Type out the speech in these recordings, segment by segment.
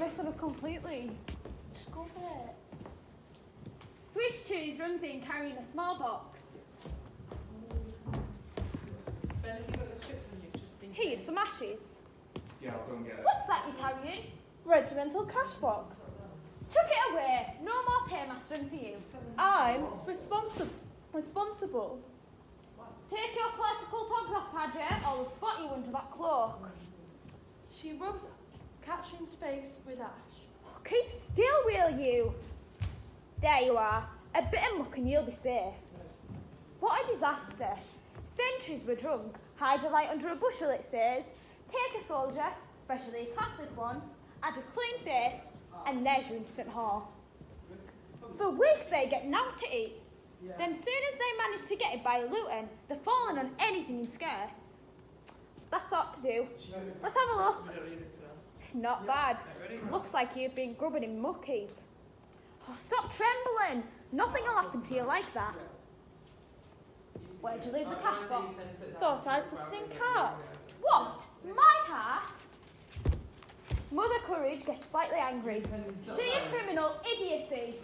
messing up completely. Just go for it. Swiss cheese runs in carrying a small box. Ben, have you got the script on you just in Here's case? some ashes. Yeah, I'll go and get it. What's that you're carrying? Regimental cash box. Chuck it away. No more paymastering for you. I'm responsible. Take your clerical togs off, Padre, or we'll spot you under that cloak. She rubs Catherine's face with ash. Oh, keep still, will you? There you are. A bit of muck and you'll be safe. What a disaster. Sentries were drunk. Hide your light under a bushel, it says. Take a soldier, especially a Catholic one, add a clean face, and there's your instant whore. For weeks they get naught to eat. Then soon as they manage to get it by looting, they're falling on anything in skirts. That's ought to do. Let's have a look. Not bad. Looks like you've been grubbing in muck heap. Oh, stop trembling. Nothing will happen to you like that. Where'd you leave the cash box? Thought I put it in cart. What? My cart? Mother Courage gets slightly angry. Sheer criminal idiocy.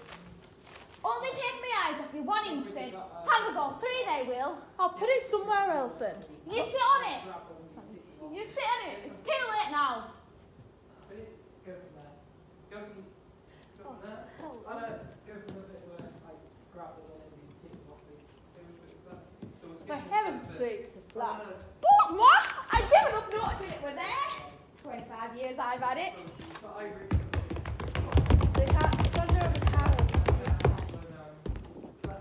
Only take my eyes off me one instant. Hang us all three, they will. I'll put it somewhere else then. You sit on it. You sit on it. It's too late now. Go from there. Go from there. Oh, I know. Go from the bit where I grab the one and you take it off the. Which bit was that? So we're for skipping heaven's the first bit. sake, the flag. Boss, what? I've given up noticing it were there. 25 years I've had it. So I agree. The thunder of the cannon.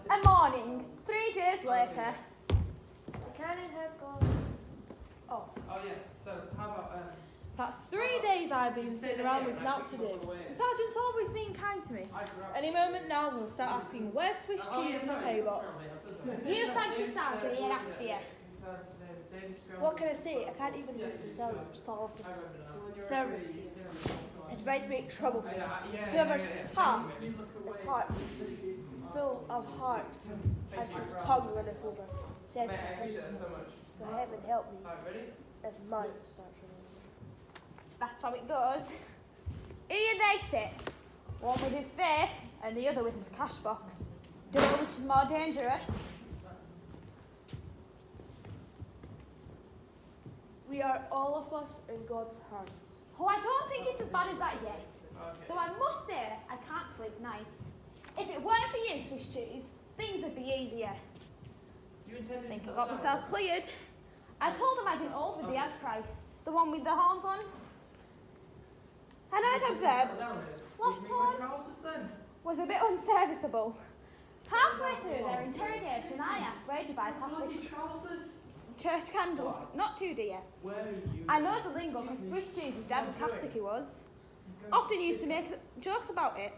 A morning, 3 days later. The cannon has gone. Oh, Oh yeah. So how about that's 3 days I've been sitting around with naught to do. The sergeant's always been kind to me. Any moment now we'll start asking where's Swiss cheese in the pay box. You thank your stars for being after you. What can I say? I can't even use the service here. It might make trouble for you. Whoever's heart is heart, full of heart, and his tongue runneth over. Says for heaven help me, and mine starts running. That's how it goes. Here they sit, one with his faith and the other with his cash box. Don't know which is more dangerous. We are all of us in God's hands. Oh, I don't think it's as bad as that yet. Though I must say, I can't sleep nights. If it weren't for you, Swiss cheese, things would be easier. You intended I think to I got myself cleared. I told them I didn't hold with the Antichrist, the one with the horns on. And I'd observed left horn was a bit unserviceable. Halfway through their interrogation, I asked where to buy Catholic church candles, not too dear. I know the lingo because Swiss cheese is damn Catholic he was. Often used to make jokes about it.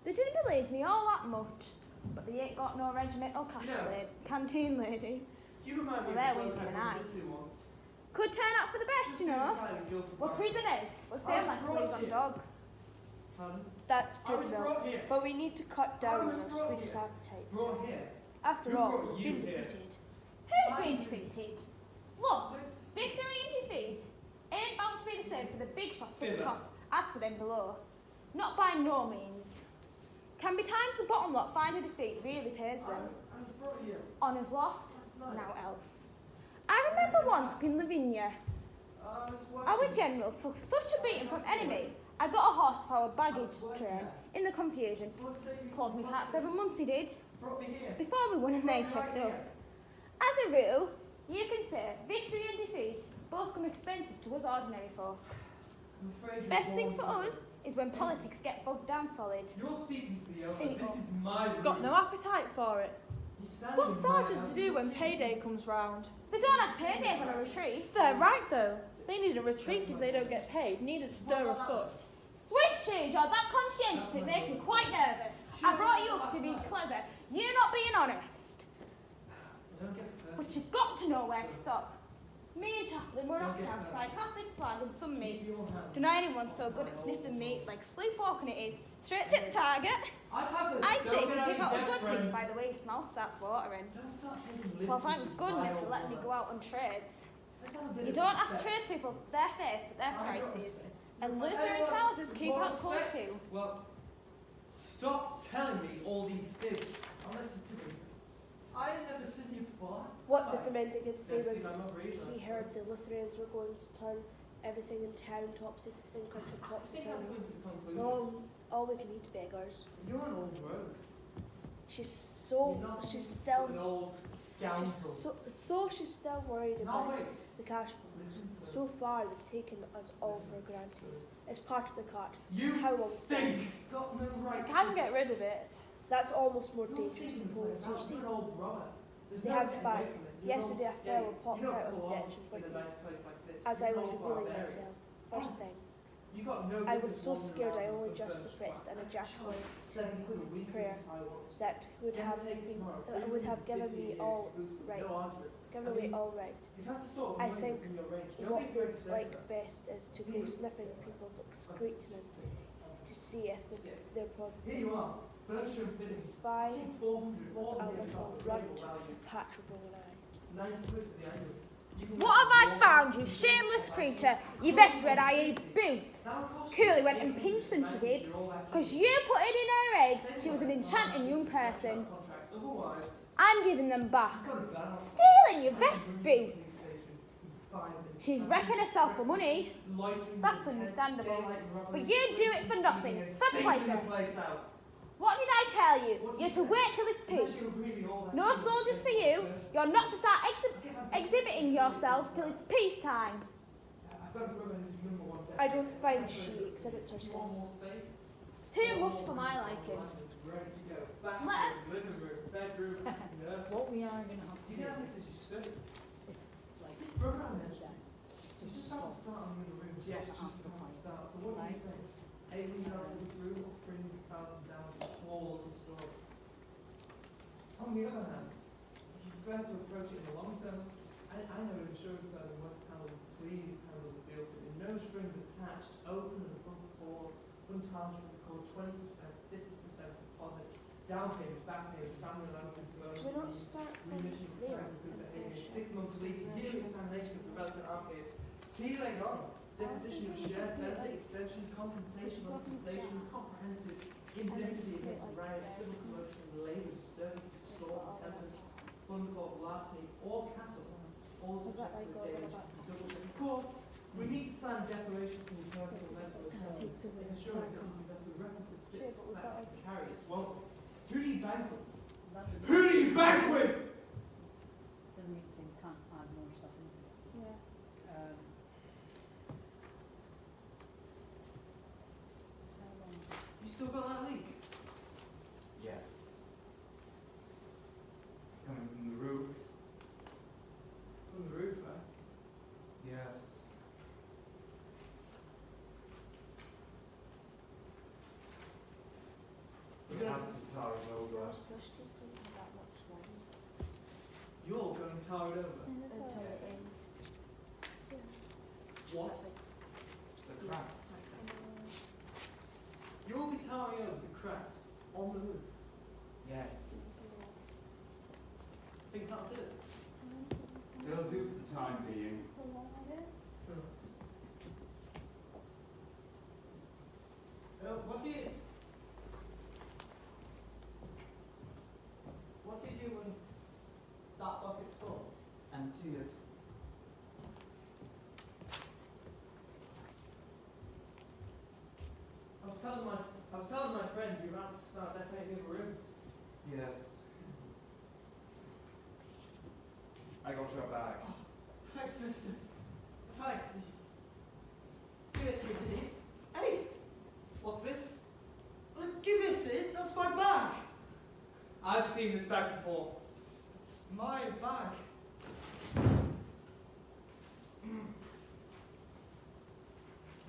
They didn't believe me all that much, but they ain't got no regimental canteen lady. So they're winking an eye. Could turn out for the best, you know. We're prisoners. We're same like slaves on dog. That's good enough, but we need to cut down on our Swedish appetites. After all, we've been defeated. Who's been defeated? Look, victory and defeat ain't bound to be the same for the big shots at the top as for them below. Not by no means. Can be times the bottom lot find a defeat really pays them. Honours lost, now else. I remember once up in Lavinia, our general took such a beating from enemy, I got a horse for our baggage train in the confusion. Called me cart 7 months he did, before we won and they checked up. As a rule, you can say victory and defeat both come expensive to us ordinary folk. Best thing for us is when politics get bogged down solid. You're speaking to the elder. This is my room. Got no appetite for it. What's sergeant to do when payday comes round? They don't have paydays on a retreat. They're right though. They needn't retreat if they don't get paid, needn't stir a foot. Swiss cheese, you're that conscientious it makes me quite nervous. I brought you up to be clever, you not being honest. But you've got to know where to stop. Me and Chaplain were off down to buy Catholic flag and some meat. Don't know anyone so good at sniffing meat like sleepwalking it is. Straight tip target. I'd say you can pick out a good piece by the way his mouth starts watering. Well, thank goodness for letting me go out on trades. You don't ask tradespeople their faith but their prices. And Lutheran trousers keep out cold too. Well, stop telling me all these fibs. Now listen to me. I ain't never seen you before. What did the mendicant say Never when seen my mother either, I he heard suppose. the Lutherans were going to turn everything in town topsy and country I topsy think I've turvy? come to the conclusion. Always meet beggars. You're an old rogue. She's You're not she's still an old scoundrel. she's still worried Now about wait. the cash flow. Listen, sir. So far they've taken us all Listen, for granted. sir. It's part of the cart. You How long? stink. Got no right. I can get rid of it. That's almost more You're dangerous, stinking suppose. place. You You're see, an old robber. There's they no have getting away spies. from it. You're an old Yesterday a skate. fellow popped You don't out of belong detention for in a me nice place like this. as You're I an was old revealing barbarian. myself. First thing, You got no I was business so wandering scared I around only with just those suppressed an twats. ejaculatory £7 a week prayer is how I want. that would Then have take it been, tomorrow. would have given 50 me years all exclusive. right, No argument. given I away mean, all right. If that's the sort of I money think that's in your range, don't what be afraid they'd to say like so. best is to go sniffing people's excrement to see if their pods Here you are, furniture and The fittings. spy 400 was all a the way little top of runt label value. with patch rolling eye. 90 quid for the annual. You can What have I walk found, around you and shameless walk creature? around. You veteran, i.e. boots. That'll cost Cooley you went and 800 pinched them, she did. you're all that Because cheap. you put it in her head Same she was an way, enchanting young contract, person. contract. Otherwise, I'm giving them back. you've got to balance. Stealing your I vet can bring you to the boots. police station in 5 minutes. She's And wrecking you herself for money. loitering That's with understandable. daylight robbery, But you do it for nothing, and for stinking pleasure. the place out. What did I tell you? What did You're you to say? wait till it's Unless peace. you're really all that No cool, soldiers for then you. first- You're not to start exhibiting yourself till it's peacetime. I've got to go in as number one I don't deputy. find That's she very good. exhibits You herself. want more space? Too much for my liking. Ready to go. Let- Bathroom, living room, bedroom, nursery. What we are going to have to You do can have this as you study. is like This program is step. you just have to start on the other room. Yes, just have to start. So what do you say? 8 out of this room or 300,000 down the whole of the story? On the other hand, if you prefer to approach it in the long term, I know an insurance firm in West Ham will please handle the deal for you. No strings attached, open and above board, untarnished record, 20%, 50% deposit, down payments, back payments, family allowances, bonus Can we not fees, start from remission of there? time for good behaviour, 6 months lease, yearly examination of the relevant arcades. See you later on. Deposition of shares, benefit, extension, compensation, comprehensive indemnity against riot, civil commotion, labour disturbance, storm, tempest, fund court, larceny, or castle, all subject to a damage. Double check. Of course, we need to sign a declaration from the personal mental insurance. As insurance that possesses the requisite fitness that can carry its won't. Who do you bank with? That Who do you bank with? doesn't mean to say we can't add more stuff into it. Yeah. So how long? You still got that leak? Yes. Coming from the roof? From the roof, eh? Yes. We'll have to tar it over. Your swish just doesn't have that much line. You're going to tar it over. Until it ends. What? The cracks. You'll be tarring over the cracks on the roof. Yes. Think that'll do it? It'll do for the time being. What do you do when that bucket's full? Empty it. I was telling my friend you're about to start decorating the rooms. Yes. I got your bag. Thanks, mister. Thanks. Give it to me, did you? Hey! What's this? Give this it, that's my bag! I've seen this bag before. It's my bag.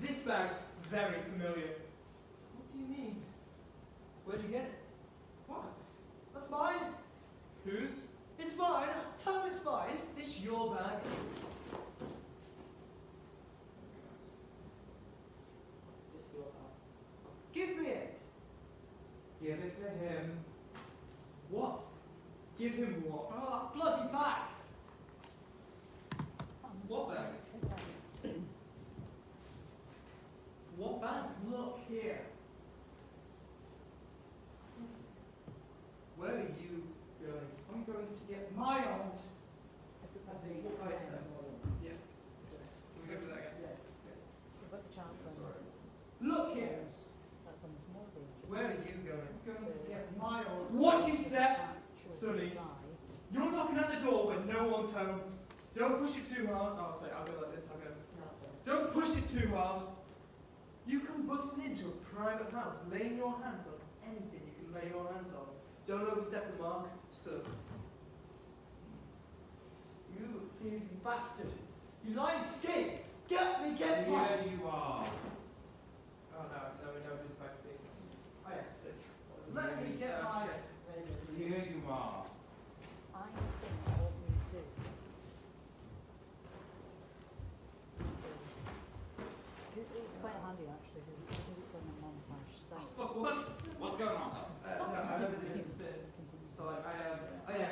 This bag's very familiar. What do you mean? Where'd you get it? What? That's mine. Whose? It's mine. Tell him it's mine. It's your bag. It's your bag. Give me it. Give it to him. What? Give him what? Oh, that bloody bag. What bag? Don't push it too hard. Oh, sorry, I'll go like this. I'll go. Don't push it too hard. You come busting into a private house, laying your hands on anything you can lay your hands on. Don't overstep the mark, sir. You thieving bastard! You lying skin! Get me, get me! Here you are. Oh no, didn't back see. I am sick. Let me get my... Here you are. I think what we do is, it's quite handy actually, because it's on a montage style. What? What's going on? No, I never did this. Continue. So like, I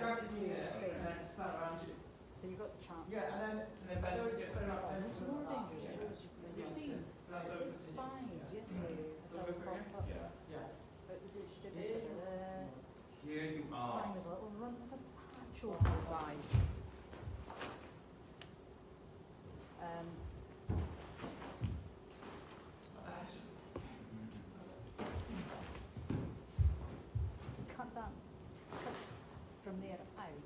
grabbed it from you and then spat around you. So you've got the chance. Yeah, and then Ben So took it's it. more dangerous. You've seen That's what it's spies yesterday. So go for it. Yeah. Out the ditch, Here you spy are. was like, well, run like a patch over his eye. Cut that, cut from there out,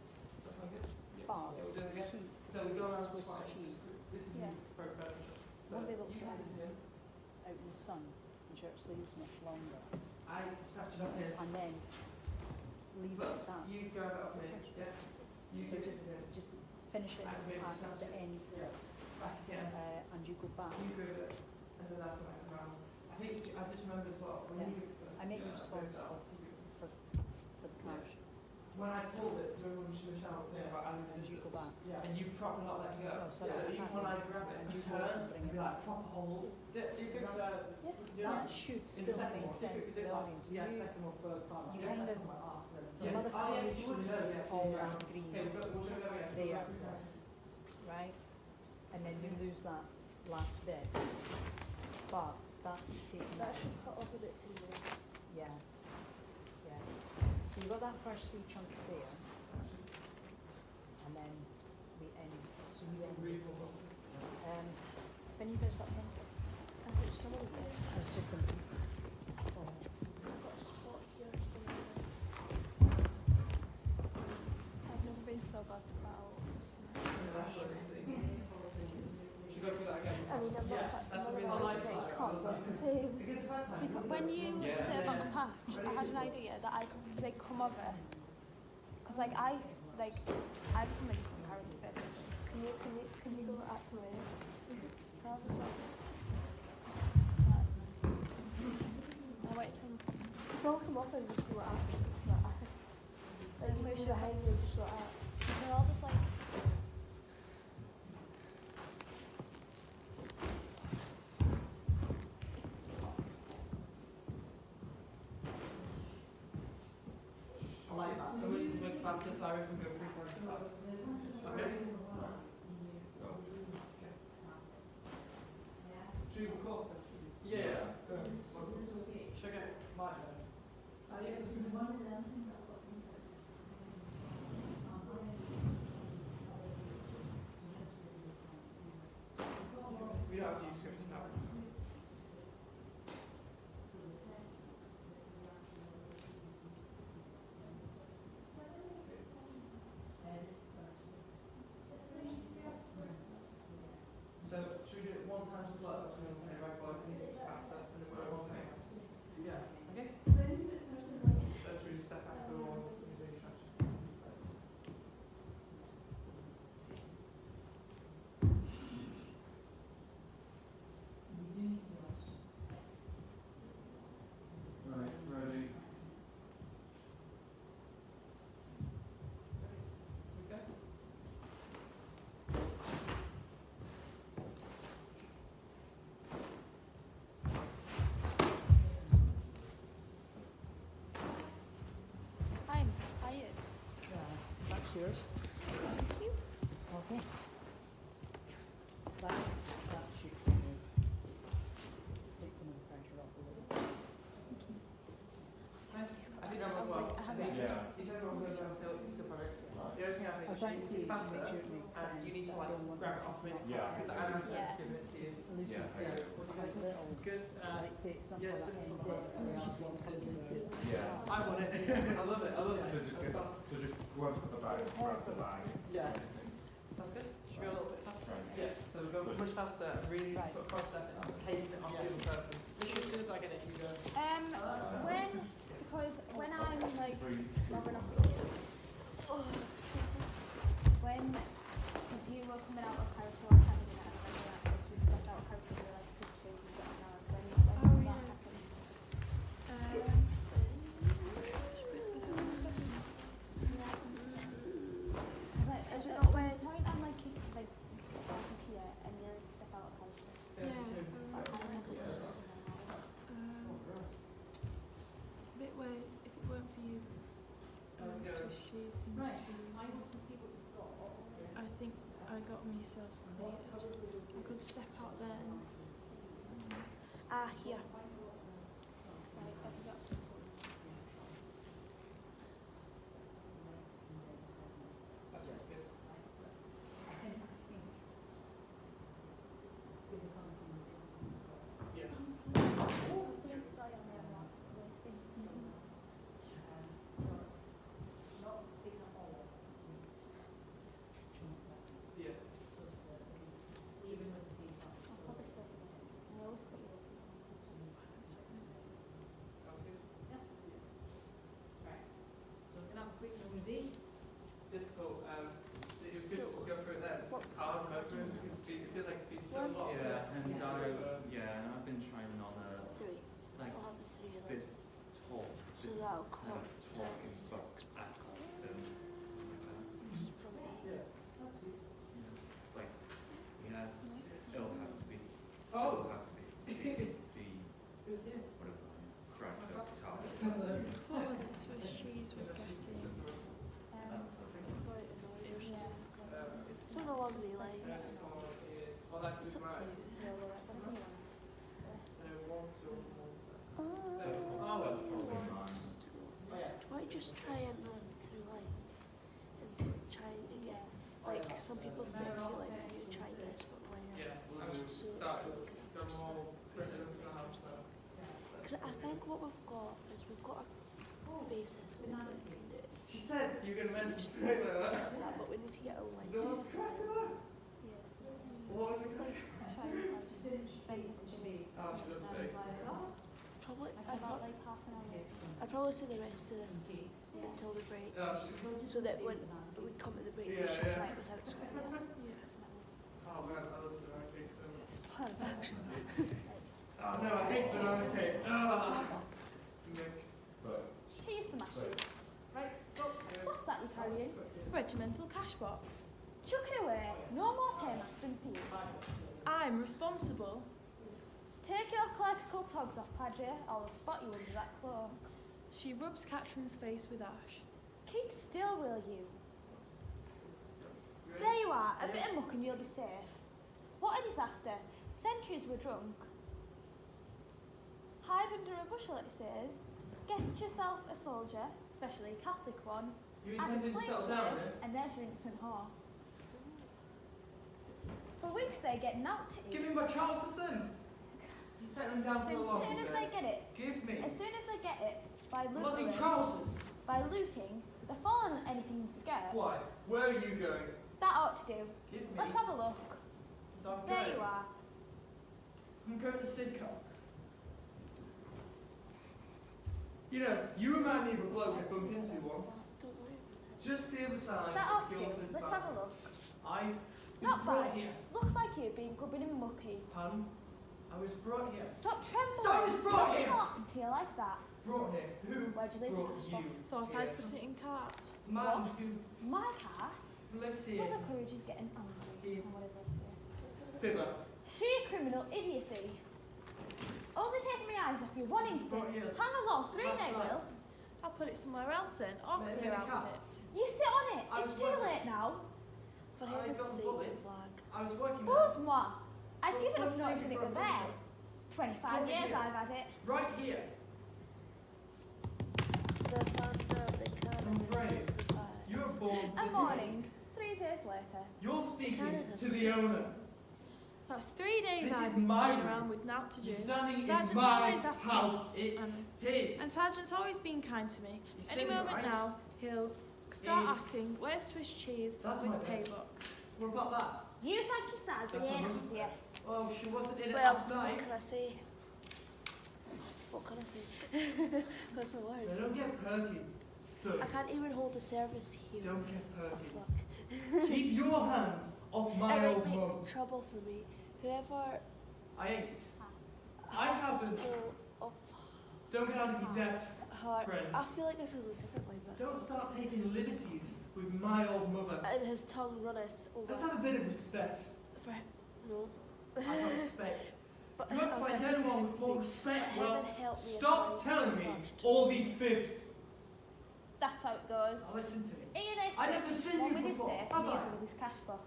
That's not good. but Yeah, we'll do it again. keep So we go around Swiss twice. cheese. This is Yeah. very bad. One of the little you guys signs is out in the sun, and shirt sleeves much longer, I sat it up here. and then leave it at that. You grab it up here. Yeah. You So give it just, to me. just finish it I at made a the sandwich. end, Yeah. Back again. and you go back. You grab it, and then that's when I come around. I think I just remembered as well. When Yeah. you give it to I make you yeah, responsible you give it to for the cash, When I pulled it, do you remember when Michelle was saying about and you resistance? go back. Yeah. And you proper not let go. Oh, so so that's even okay. when I grab it and And you turn, go and bring and it be like proper hold. Do you think That should In the still second make one, sense to the audience. yeah, You- second or third time? you Yeah, kind second of- one, ah, then. The Yeah. mother Oh, yeah, coloration you would know, is yeah. all Yeah. that green, Okay, we'll go again. So There. go through that. right? And then you lose that last bit. But that's taking That should cut off a bit too much. yeah. Yeah. So you've got that first three chunks there, and then we end, so you end. When you guys got pencil? I think some of it. It's just a, I've got a spot here somewhere. I've never been so bad about. Should we go through that again? I mean, I'm Yeah, not that's a I'm really not nice like picture. can't, but same. Because the first time. Because when you Yeah. say about the patch, I had an idea that I could like come over. Because like I become a different character. Can you go act away? I'll wait till Don't come up and just go act. Like you push behind you and just go act. they're all just like. I like that. So we're just make it faster, so I reckon we go 3 times as fast. Okay? Go. Okay. Should we record this? Yeah. Should I get my phone? We don't have to use scripts now. So, should we do it 1 time slow and then say, right, boys, I need to faster, and then we'll go 1 time? Yeah. Okay? So, should we just step back to the wall and say instructions? Right, ready. Okay? I'm tired. that's yours. Thank you. Okay. That should kind of take some of the pressure off a little. I think that went well. I haven't. Yeah. If everyone goes down to the product, the only thing I think I'm is trying you to need see, to faster, make sure it makes and sense. you need to I like don't want grab it this off me. to not- Yeah. Because I'm going to Yeah. give it to you. Elusive. Yeah, I Yeah. agree. It's quite little, Good. like say something yes, like it's end something bit, like where you want to see. Yeah. I want it. I love it. I love it. So just go and put the bag, grab the bag. Yeah. Sounds good. going much faster and really put across that and taking it off the other person. Literally as soon as I get it, you go. When I'm like logging off, because you were coming out of character or something, and I remember that like you stepped out of character, you were like switch shoes and getting out. When did that happen? Is it not when? Point I'm like you like starting here and you like step out of character. Bit where if it weren't for you, Swiss cheese, things cheese. I want to see what we've got. I think I got myself later. I could step out there and Here. Difficult. It was good to just go through it then. It's hard to go through it because it feels like it's been so long. Yeah, and I've been trying on Three. like I'll have the three of this those. talk. So that'll come down Talking to sucks back from like yes, it'll have to be Oh! it'll have to be It was here. whatever it is, cracked up top. what was it? Swiss cheese was getting. It's on along the lines. Oh, that It's was up to mine. you. That's probably mine. Why don't you just try and run through lines and try and get, like, some people say you try this, but why not? Yeah, I'm Just so started. it's Got them all printed up in the house now. because I think what we've got is we've got a basis we can do. She said you were going to mention something like that. Yeah, but we need to get a line. There was crack in that? Yeah. What was it crack? Oh, she loves big. Probably, About like half an hour. I'd probably say the rest of this until the break, Oh, she, so that when we come to the break, we Yeah, should yeah. try it without scripts. oh man, I love banana cake so much. Plan of action. Oh no, I hate banana cake. Nick. Cheese smashes. Right, what's that you're carrying? Regimental cash box. Chuck it away. No more paymastering for you. I'm responsible. Take your clerical togs off, Padre. I'll spot you under that cloak. She rubs Catherine's face with ash. Keep still, will you? There you are. A bit of muck and you'll be safe. What a disaster. Sentries were drunk. Hide under a bushel, it says. Get yourself a soldier, especially a Catholic one. You Add a intending to plain settle down, place, eh? and there's your instant whore. For weeks they get out to Give eat. me my trousers then. You set them down for As a long soon as they get it, Give me. as soon as they get it, by Bloody looting, trousers. they're falling anything scarce. Why? Where are you going? That ought to do. Give me. Let's have a look. I'm There going. you are. I'm going to Sidcup. You know, you remind me of a bloke I bumped into once. Don't worry. Just the other side That of ought to do. Guildford Let's Bank. have a look. I was Not brought bad. here. Looks like you've been gubbing and muppy. Pardon? I was brought here. Stop trembling. I was brought Nothing here. happened to you like that. Brought here. Who Where'd you leave brought the you Thought here? I'd put it in cart. Man What? who My car. lives here. Mother Courage is getting angry. He- Or whatever it's there. Fibber. Sheer criminal idiocy. Only taking my eyes off you one instant. Brought you Hang us all 3 last they night. will. I'll put it somewhere else then, or Maybe clear in a out car. with it. You sit on it. I It's was too wondering- late now. For I heaven's got sake, bullied. the flag. I was working Buzz moi. I've Well, given up let's take noticing it it from was a there. picture. 25 Look at years you. I've had it. right here. The founder of the Canada afraid. intensifies. You're born. A morning, 3 days later. You're speaking Canada. to the owner. That's 3 days This I've is been my sitting room. around with naught to do. You're standing Sergeant's in my always asking house. me, It's his. And Sergeant's always been kind to me. He's Any saying moment right. now, he'll start In- asking, where's Swiss cheese That's my with pay bed. box? What about that? You thank your stars that That's he my ain't mum's after you. Oh, she wasn't in it Well, last what night. can I say? What can I say? That's my They word. don't get perky, so I can't even hold a service here. don't get Oh, perky. fuck. Keep your hands off my It old might mum. make trouble for me. Whoever I ain't. I has this haven't. full of Don't get out of your depth. heart. Friend. I feel like this is differently, but Don't start taking liberties with my old mother. and his tongue runneth over. Let's have a bit of respect. For no. I got respect. But You won't find anyone with more respect. but Well, heaven help me if stop I telling me trust. all these fibs. That's how it goes. Now listen to me. Here they I've sit, never seen one you Oh, with his before, safe have and the I? other with his cash box.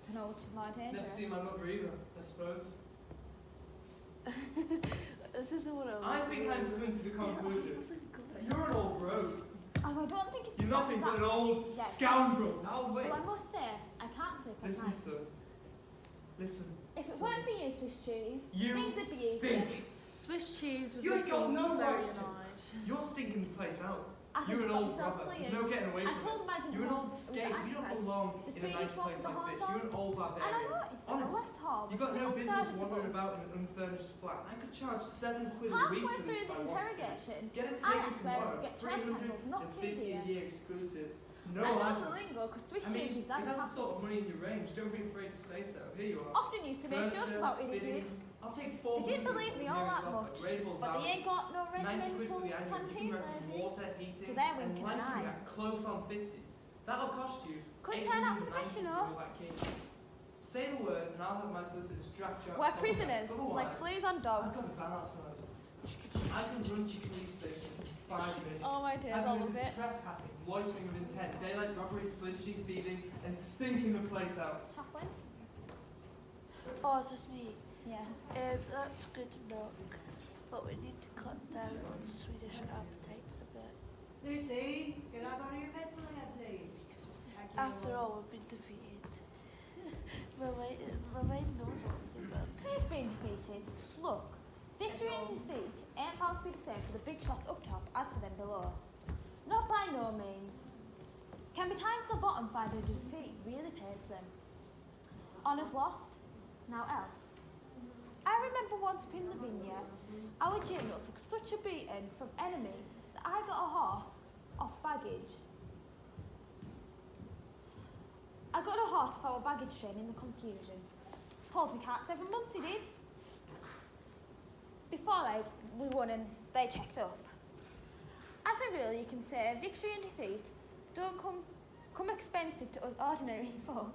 To know which is more Never dangerous. seen my mother either, I suppose. This isn't what I think I'm coming to the conclusion that you're an old rose. Oh, I don't think it's You're nothing but an old Yeah. scoundrel. Now wait. Well, I must say, I can't sleep at Listen, night. son. Listen. If it son. weren't for you, Swiss cheese, You things would be easier. stink. Swiss cheese was You ain't got looking no very right to. annoyed. You're stinking the place out. I You're think an I've old got myself robber. There's cleared. no getting away I from told it. him I didn't You're an want old with the skate. You don't actress. belong The in a Swedish nice walk place to the like this. hall. You're an old And I barbarian. noticed that the Honest. West Hall was You've got no pretty business serviceable. wandering about in an unfurnished flat. I could charge £7 a week Halfway for through this if the I wanted to. interrogation, Get it I taken asked where I tomorrow. could get trash handles, not too 350 dear. a year exclusive. No I know the advert. lingo because Swiss I mean, cheese if is that that's the fast. sort of money in your range, don't be afraid to say so. Here you are. Often used to make jokes about it, they did. fittings. I'll take They 400. didn't believe me all that much, but they ain't got no 90 quid regimental for the annual. You canteen can rent lady. water, heating, So they're and winking an lighting eye. at close on 50. That'll cost you. Couldn't turn out 890 professional. for that king. Say the word, and I'll have my solicitors draft you out. We're contract. prisoners, like Otherwise, fleas on I've dogs. got a van outside. I can run to your police station in 5 minutes. Oh my days, I've I been love it. trespassing, loitering with intent, daylight robbery, flinching, thieving, and stinking the place out. Chaplain? Oh, is this me? Yeah. That's good milk, but we need to cut down on Swedish appetites a bit. Lucy, can I borrow your pencil again, please? Thank you. After all, we've been defeated. my mind knows what's about. Who's been defeated? Look, victory and defeat ain't bound to be the same for the big shots up top as for them below. Not by no means. Can be times the bottom find a defeat really pays them. Honours lost, now else. I remember once up in Lavinia, our general took such a beating from enemies that I got a horse off baggage. I got a horse off our baggage train in the confusion. Pulled me carts every month he did. Before we won and they checked up. As a rule, you can say victory and defeat don't come expensive to us ordinary folk.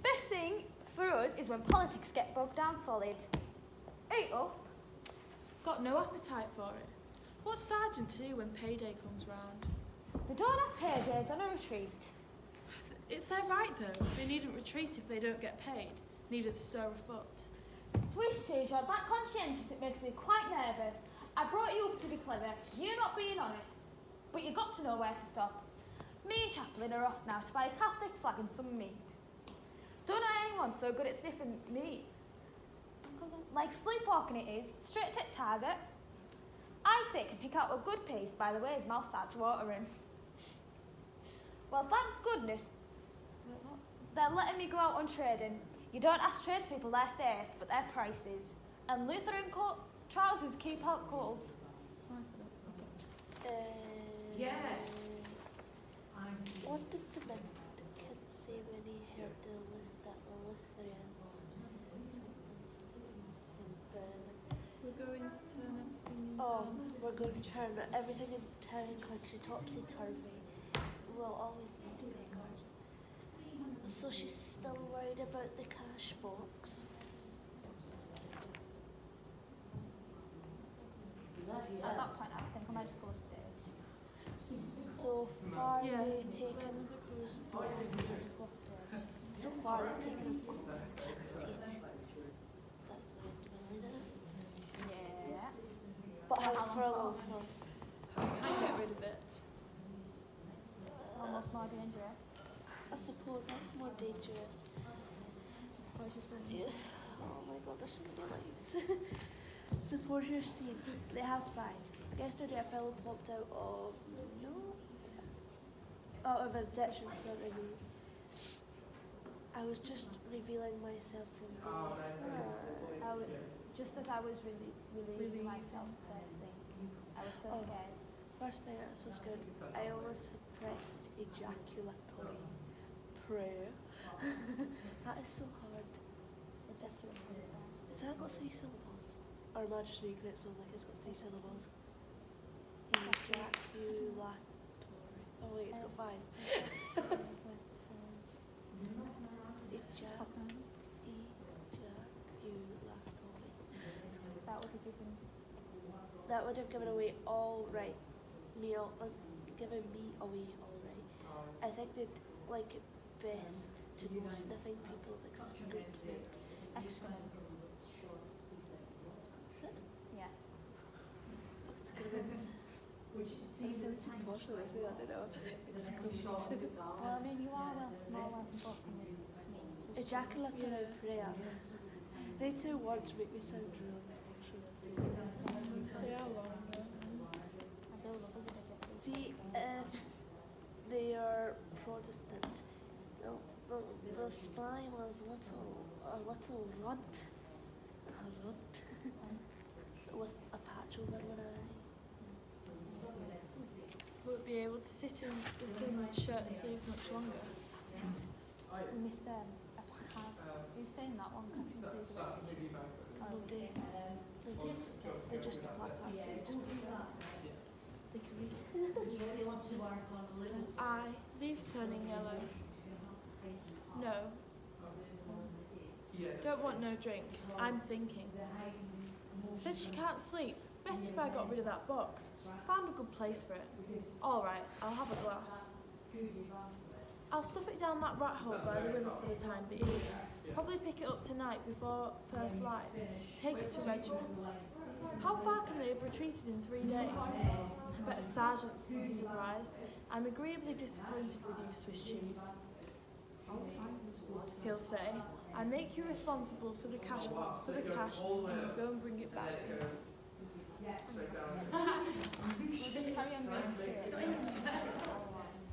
Best thing for us is when politics get bogged down solid. Eat up. Got no appetite for it. What's Sergeant to do when payday comes round? They don't have paydays on a retreat. It's their right though. They needn't retreat if they don't get paid. Needn't stir a foot. Swiss cheese, you're that conscientious it makes me quite nervous. I brought you up to be clever, you're not being honest. But you got to know where to stop. Me and Chaplain are off now to buy a Catholic flag and some meat. Don't know anyone so good at sniffing meat. Like sleepwalking it is, straight to target. I take and pick out a good piece by the way his mouth starts watering. Well, thank goodness they're letting me go out on trading. You don't ask tradespeople their faith, but their prices. And Lutheran trousers keep out colds. Yeah. What did the Mendicant say when he heard the Lutherans? We're going to turn everything Oh, we're going to turn everything in town and country topsy-turvy. We'll always need beggars. So she's still worried about the cash box. At that point, I think I might just go upstairs. So far, Yeah. they've taken. So far, they've taken us all for granted. That's what I'm doing now. Yeah. But how for a long time? How can get rid of it? Almost more dangerous. I suppose that's more dangerous. Yeah. Oh my god, there's so many lights. Suppose you're seen. They have spies. Yesterday a fellow popped out of a ditch in front of me. I was just revealing myself from Just as I was relieving myself first thing, I was so scared. First thing I was so scared, I almost suppressed ejaculatory prayer. That is so hard. Has that got 3 syllables? Or am I just making it sound like it's got 3 syllables? Ejaculatory. Oh wait, it's got 5. That would have given away all right. Given me away all right. I think they'd like it best to know sniffing people's excrement. Is it? Yeah. Excrement. That sounds so posh when I say that, I don't know. Excrement. Well, I mean, you are well spoken with me. Ejaculatory prayer. They 2 words make me sound really posh. They are long. See, if they are Protestant, the spy was a little runt, with a patch over one eye. Would be able to sit in the sun with shirt sleeves much longer. Mr. Who's saying that one? Can you please They're just a black patch. They can read. Eye, leaves turning yellow. No. Don't want no drink. I'm thinking. Said she can't sleep. Best if I got rid of that box. Found a good place for it. All right, I'll have a glass. I'll stuff it down that rat hole by the window for the time being. Probably pick it up tonight before first light. Take it to regiment. How far can they have retreated in 3 days? I bet a sergeant's surprised. I'm agreeably disappointed with you, Swiss cheese. He'll say, I make you responsible for the cash box, and you go and bring it back. just carry on going through it.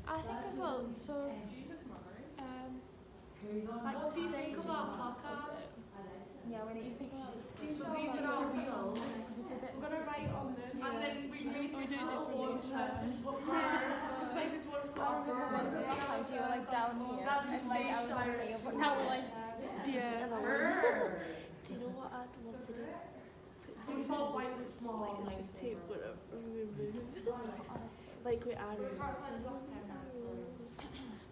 I think as well, so, like What do you think about placards? Yeah, when do you think about So these are our results. I'm going to write on them and then we read this little one and put this person's one's got a bird. last you were like down here. That's the and like I stage was over here, but now we're like yeah. Do you know what I'd love to do? Default white with small Like lines. this tape would have removed. Like with arrows.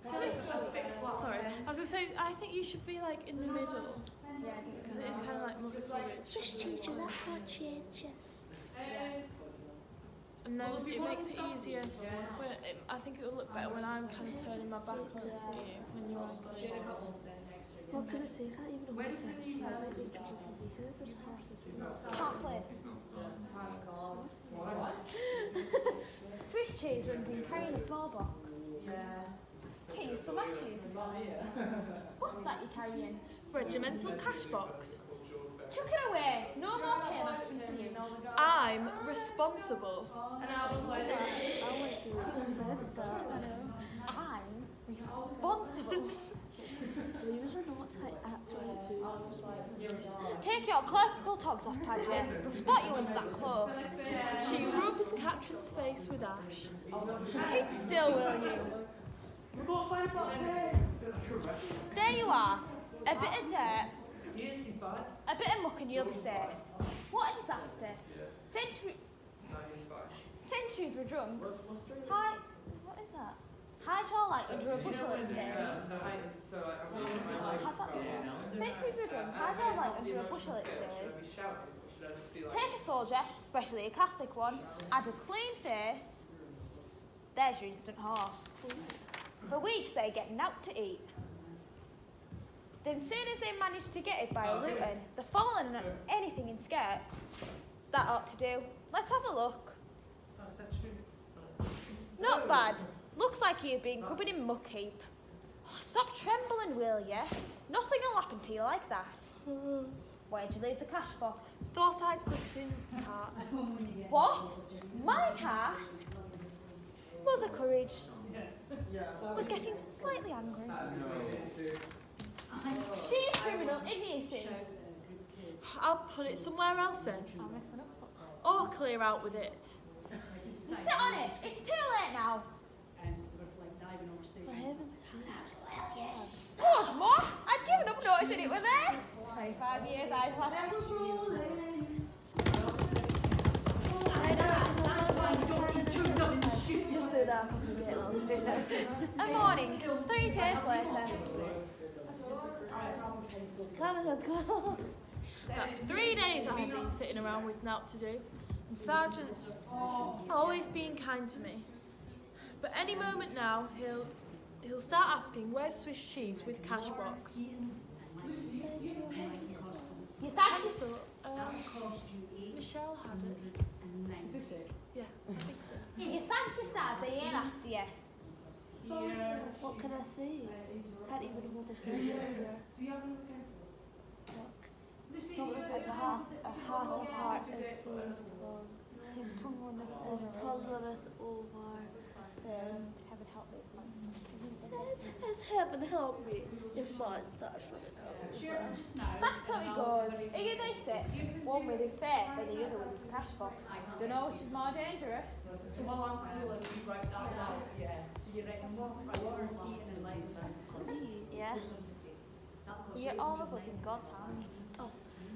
Sorry, I was going to say, I think you should be like in the middle. Because it is kind of like multicolored. Swiss cheese, you're that conscientious. And then it makes it easier. I think it will look better when I'm kind of turning my back on you when you're on the What can I say? I can't even know what When's the new horses can't play. Swiss cheese runs in carrying a small box. Yeah. Hey, you some cheese. What's that you're carrying? regimental cash box. Chuck it away. No more came asking for you. I'm responsible. And I was like, I went through it. Said that. I'm responsible. Believe it or not, I actually do. Take your clerical togs off, Padre. They'll spot you under that cloak. She rubs Katrin's face with ash. Keep still, will you? we're going to find out there. There you are. A bit of dirt, Yes, he's bad. a bit of muck, and you'll be safe. What a disaster. Centuries were drummed. Hi. What is that? Hide your light under a bushel, it says. Centuries were drummed. Hide your light under a bushel, it says. Take a soldier, especially a Catholic one, add a clean face. There's your instant whore. For weeks they get naught to eat. Then soon as they manage to get it by a looting, they're falling on anything in skirts. That ought to do. Let's have a look. Not bad. Looks like you've been covered in muck heap. Oh, stop trembling, will you? Nothing will happen to you like that. Where'd you leave the cash box? Thought I'd put it in the cart. What? My car? Mother Courage was getting slightly angry. She's a criminal, idiocy. I'll put it somewhere else then. I'm messing up. Or clear out with it. You sit on it. It's too late now. For heaven's sake. What? What? I'd given up noticing it were there. 25 years I've had. Just do that. A morning, 3 days later. Canada's gone. That's 3 days I've been sitting around with naught to do. And Sergeant's always being kind to me. But any moment now, he'll start asking, where's Swiss cheese with cash box? You think? Pencil, Michelle had it. Is this it? Yeah, I think so. You thank your stars, they ain't after you. What can I say? Can't even hold a sentence. Do you have another pencil? Something like half a heart is pleased on. His tongue runneth His tongue runneth over. Heaven help me. Says heaven help me if mine starts running out. That's how it goes. Either they sit, one with his face and the other with his cash box. Don't know which is more dangerous. So while I'm cool and you write that down, so you reckon water, heating and light time. Yeah. We are all of us in God's hands. Oh,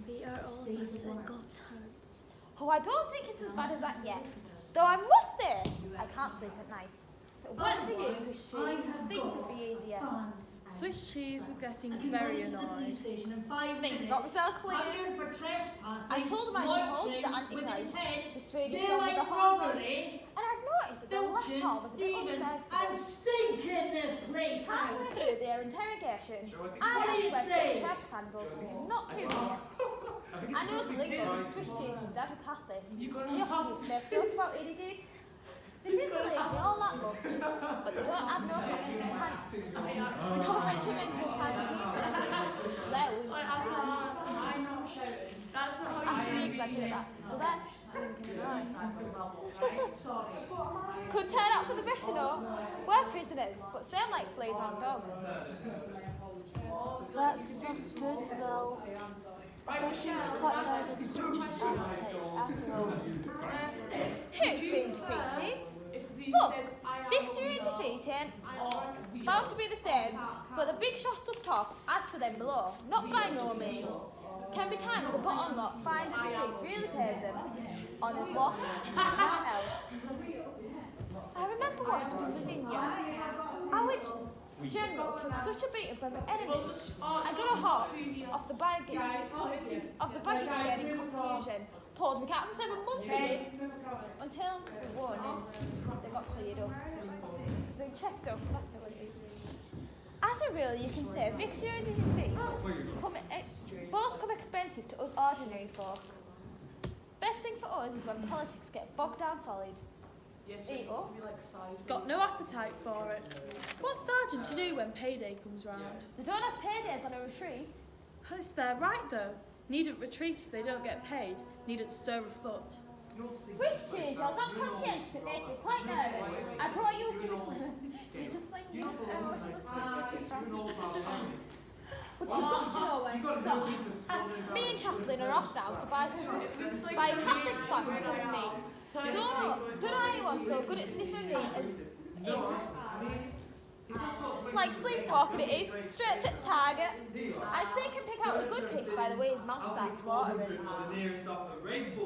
we are all of us in God's hands. Oh, I don't think it's as bad as that yet. Though I must say, I can't sleep at night. But one thing is, Swiss cheese, things would be easier. Swiss cheese was getting very annoyed. I think I got myself clear. I told him I should hold the Antichrist, persuaded from the harm. And I've noticed that the last part was a bit unsensible. stinking the place Halfway through their interrogation, I went to the church candles, not too near. I know it's legal, but Swiss cheese is never Catholic. You got The officers make jokes about what he did. They didn't believe me all that much, but they don't have no regimental pants either. They're weak. That's not how Actually, you exaggerate that. So they're thinking right. Could turn out for the best, you know. We're prisoners, but sound like fleas on dogs. That's some good, Mel. I think you've cut down the search's appetite after all. Who's been defeated? Look, victory and defeat ain't bound to be the same for the big shots up top as for them below. Not by no means. Can be times the bottom lot find that defeat really pays them. On his loss, not else. I remember once when living young, our general took such a beating from the enemy. I got a horse off the baggage train in confusion. Pulled me out for 7 months it did, until the won and they got cleared up. They checked up, that's what it is. As a rule, you can say victory and defeat both come expensive to us ordinary folk. Best thing for us is when politics get bogged down solid. Yes, Eat up. Got no appetite for it. What's Sergeant to do when payday comes round? They don't have paydays on a retreat. It's their right though. Needn't retreat if they don't get paid. Needn't stir a foot. Swiss cheese, you're not conscientious, it makes me quite nervous. I brought you to just like you. But you've got to know when to stop. Me and Chaplin are off now to buy a Catholic flag for me. Don't know anyone so good at sniffing meat as him. Like sleepwalking it is, straight to the target. I'd say he can pick out a good piece by the way his mouth starts watering.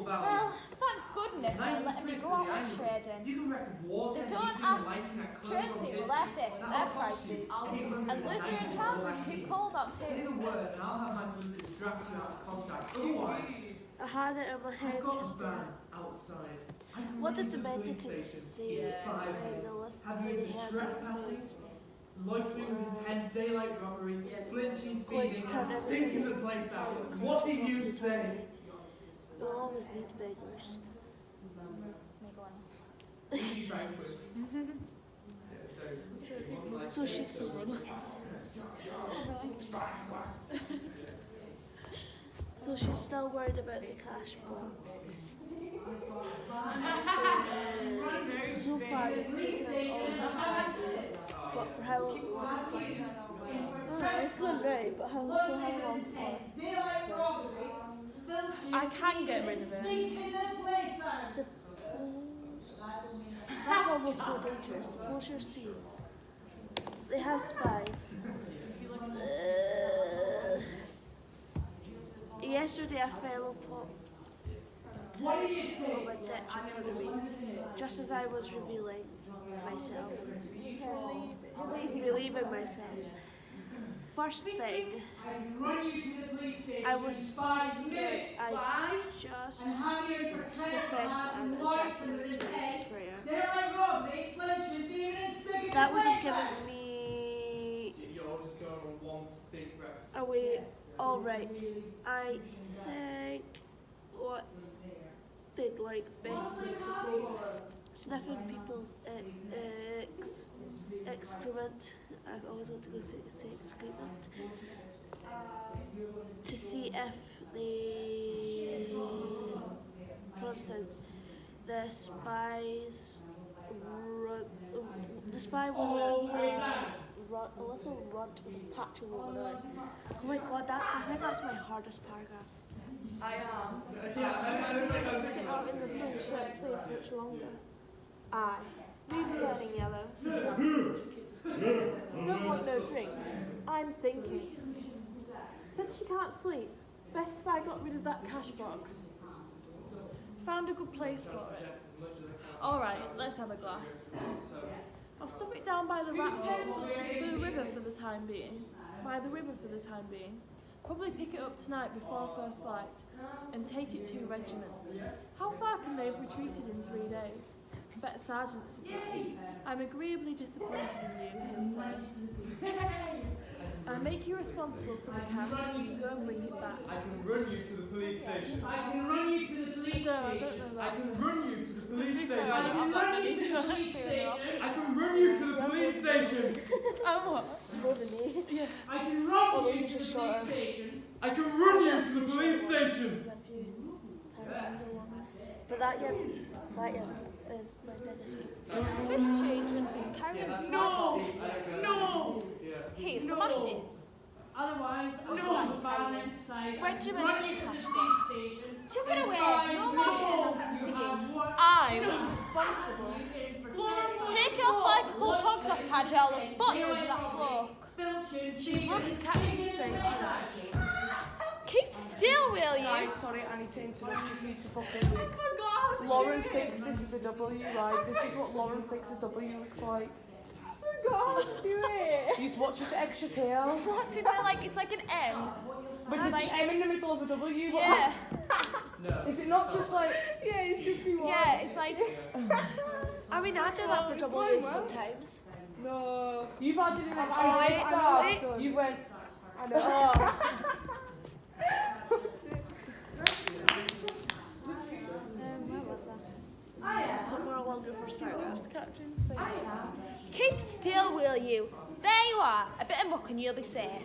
Well, thank goodness they're letting me go out on trading. They don't ask tradespeople their faith at their prices. And Lutheran trousers too cold out Say the too. word and I'll have my solicitors draft you out of contract. Otherwise, I had it in my head I've got just a then. van outside. I can What did leave the police mendicants station say for 5 behind the minutes. lift Have when you they been had trespassing, loitering with intent, daylight robbery, flinching, Going to speeding, turn and stinking the everything place out? inside What did out you to say? dry. You'll always need beggars. Me go on. So she's still worried about the cash box. So far, you've taken us all for granted, but for how long? Alright, it's going great, but how long for? I can get rid of it. That's almost more dangerous. Suppose you're seen. They have spies. Yesterday, a fellow popped over deck in front of me, just as I was relieving myself. First thing, I was so scared I just suppressed an ejaculatory prayer. That would have given me away. All right, I think what they'd like best is to be sniffing people's excrement. I always want to go say excrement to see if they, for instance, the spy was a little runt with a patch over the eye. Oh my god, I think that's my hardest paragraph. I am. Stick it out in the sun, shirt sleeves much longer. Aye. Leaves turning yellow. Don't want no drink. I'm thinking. Since she can't sleep, best if I got rid of that cash box. Found a good place for it. Alright, let's have a glass. I'll stuff it down by the rat hole, by the river for the time being. Probably pick it up tonight before first light, and take it to a regiment. How far can they have retreated in 3 days? Bet sergeant's surprised. I'm agreeably disappointed in you, he'll say. I make you responsible for the cash, and you go and bring it back. I can run you to the police station. I can run you to the police station. I don't know that. I can run you to the police station. I can run you to the police station. I can run you to the police station. And what? More than me. Yeah. I can run you to the police station. I can run you to the police station. But that yet is my biggest week. This children's in Karen's. No! He smashes. Otherwise, I'll put the violent side. Regimental cash box. Chuck it away. No more cares of I'm responsible. Take your psychical togs off, Padre. I'll spot you under that cloak. She rubs Captain's face with it. Keep still, will you? Right, sorry, I need to interrupt. Just need to fucking. Lauren thinks this is a W, right? This is what Lauren thinks a W looks like. God, do it. You just watch with the extra tail. What's it like? It's like an M. With the M in the middle of a W. Yeah. Is it not just like. Yeah, it should be one. Yeah, it's like. I mean, I do that for W's sometimes. No. You've added in an I extra know. You went. I know. Where was that? Somewhere along the first paragraph. Captain's face. Keep still, will you? There you are. A bit of muck and you'll be safe.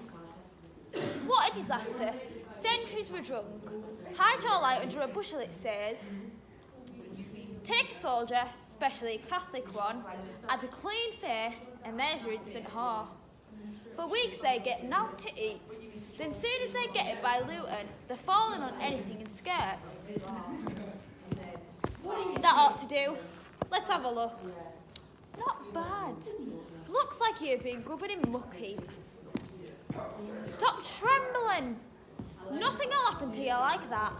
What a disaster. Sentries were drunk. Hide your light under a bushel, it says. Take a soldier, especially a Catholic one, add a clean face, and there's your instant whore. For weeks they get naught to eat. Then soon as they get it by looting, they're falling on anything in skirts. That ought to do. Let's have a look. Not bad. Looks like you've been grubbing in muck heap. Stop trembling. Nothing will happen to you like that.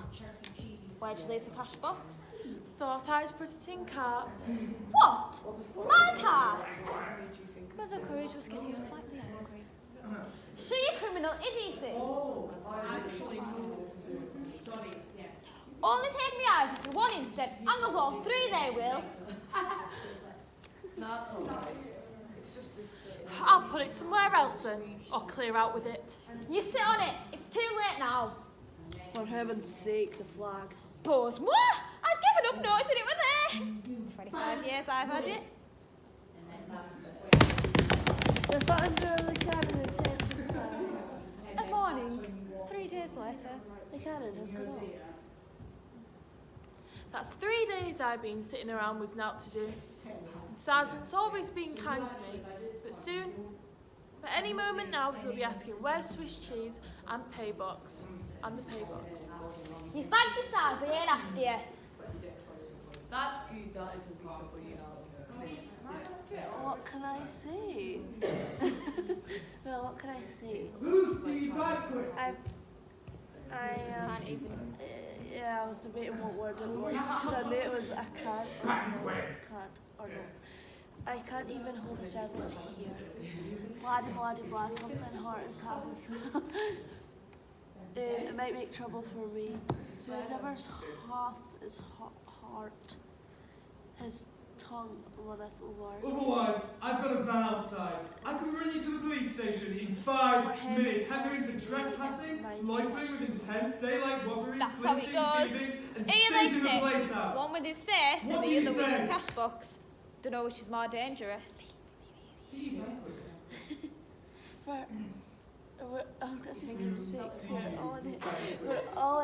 Where'd you leave the cash box? Thought I'd put it in cart. What? My card? Mother Courage was getting slightly angry. Show your criminal idiocy. Only take me out for one instant, and goes all 3 they will. That's alright. It's just this bit. I'll put it somewhere else then, or clear out with it. You sit on it. It's too late now. For heaven's sake, the flag. Pause. What? I'd given up noticing it were there. 25 years I've had it. The thunder of the cannon intensifies. A morning. 3 days later. The cannon has gone off. That's 3 days I've been sitting around with naught to do. And Sergeant's always been kind to me, but soon But any moment now, he'll be asking, where's Swiss cheese and pay box? And the pay box. You thank your stars, he ain't after you. That's good, that is a BW. What can I say? Well, what can I say? Can't even. Yeah, I was debating what word it was because I knew it was I can't or not. I can't even hold a service here. Blah blah blah. Something hard has happened. It might make trouble for me. Whoever's hath is heart, his tongue runneth over. Otherwise, I've got a van outside. I can run you to the police station in 5 minutes. Have you been for trespassing, loitering with intent, daylight robbery, That's how it flinching, goes. thieving, and Here stinking they the place sit, out? one with his face What and do the you other with say? his cash box. Don't know which is more dangerous. I was going to say for goodness sake, we're all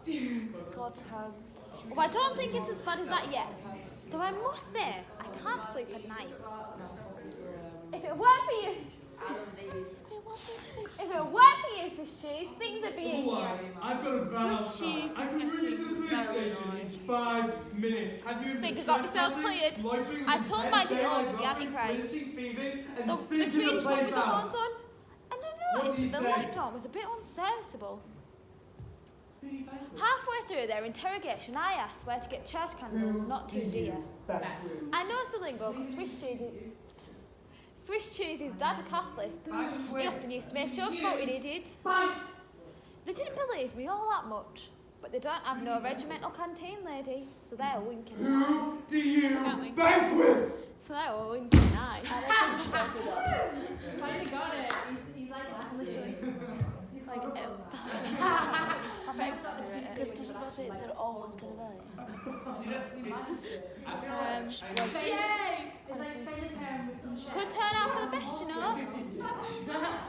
in God's hands. Well, I don't think it's as bad as that yet. Though I must say, I can't sleep at night. If it weren't for you, Swiss cheese, things would be easier. Otherwise, I've got a van Swiss cheese outside. I is can run you to the getting police very station annoying. in 5 minutes. Have you been Think for I got myself trespassing, cleared. loitering with I've told intent, my dear daylight the robbery, Antichrist. flinching, thieving, and The stinking Swedish the one place with the out? horns on, and I What noticed do you the say? left arm was a bit unserviceable. Halfway through their interrogation, I asked where to get church candles, not too dear. I know the lingo because Swiss cheese's dad a Catholic. He often used to make jokes about it, he did. They didn't believe me all that much, but they don't have no regimental canteen lady, so they're winking. Who do you Can't we? bank with? So they're winking an eye. Finally got it. He's like, Literally. It's like, Because does it not say they're all winking an eye? yay! It's like spending time with them. Could turn out for the best, you know.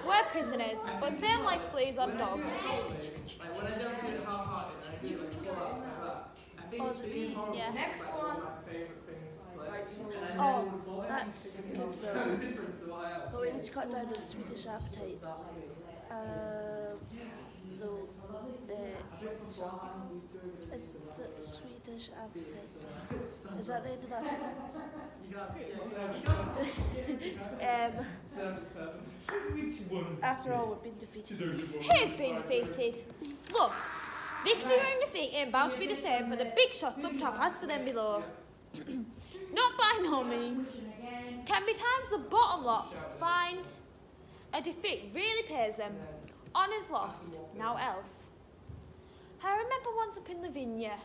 We're prisoners, but same like fleas on dogs. Like when I don't do it half-hearted, I do it like full out like that. I think it's being horrible. Yeah. Next Like, one. one of my favourite things to play. And I Oh, never would avoid it. that's good It's so though. different to what I have. But we need to cut down on Swedish appetites. It's the Swedish appetites. Is that the end of that sentence? You got it. Which one? After all, we've been defeated. Who's been defeated? Look, victory or defeat ain't bound to be the same for the big shots up top as for them below. Not by no means. Can be times the bottom lot find a defeat really pays them. Honour's lost, now else. I remember once up in Lavinia,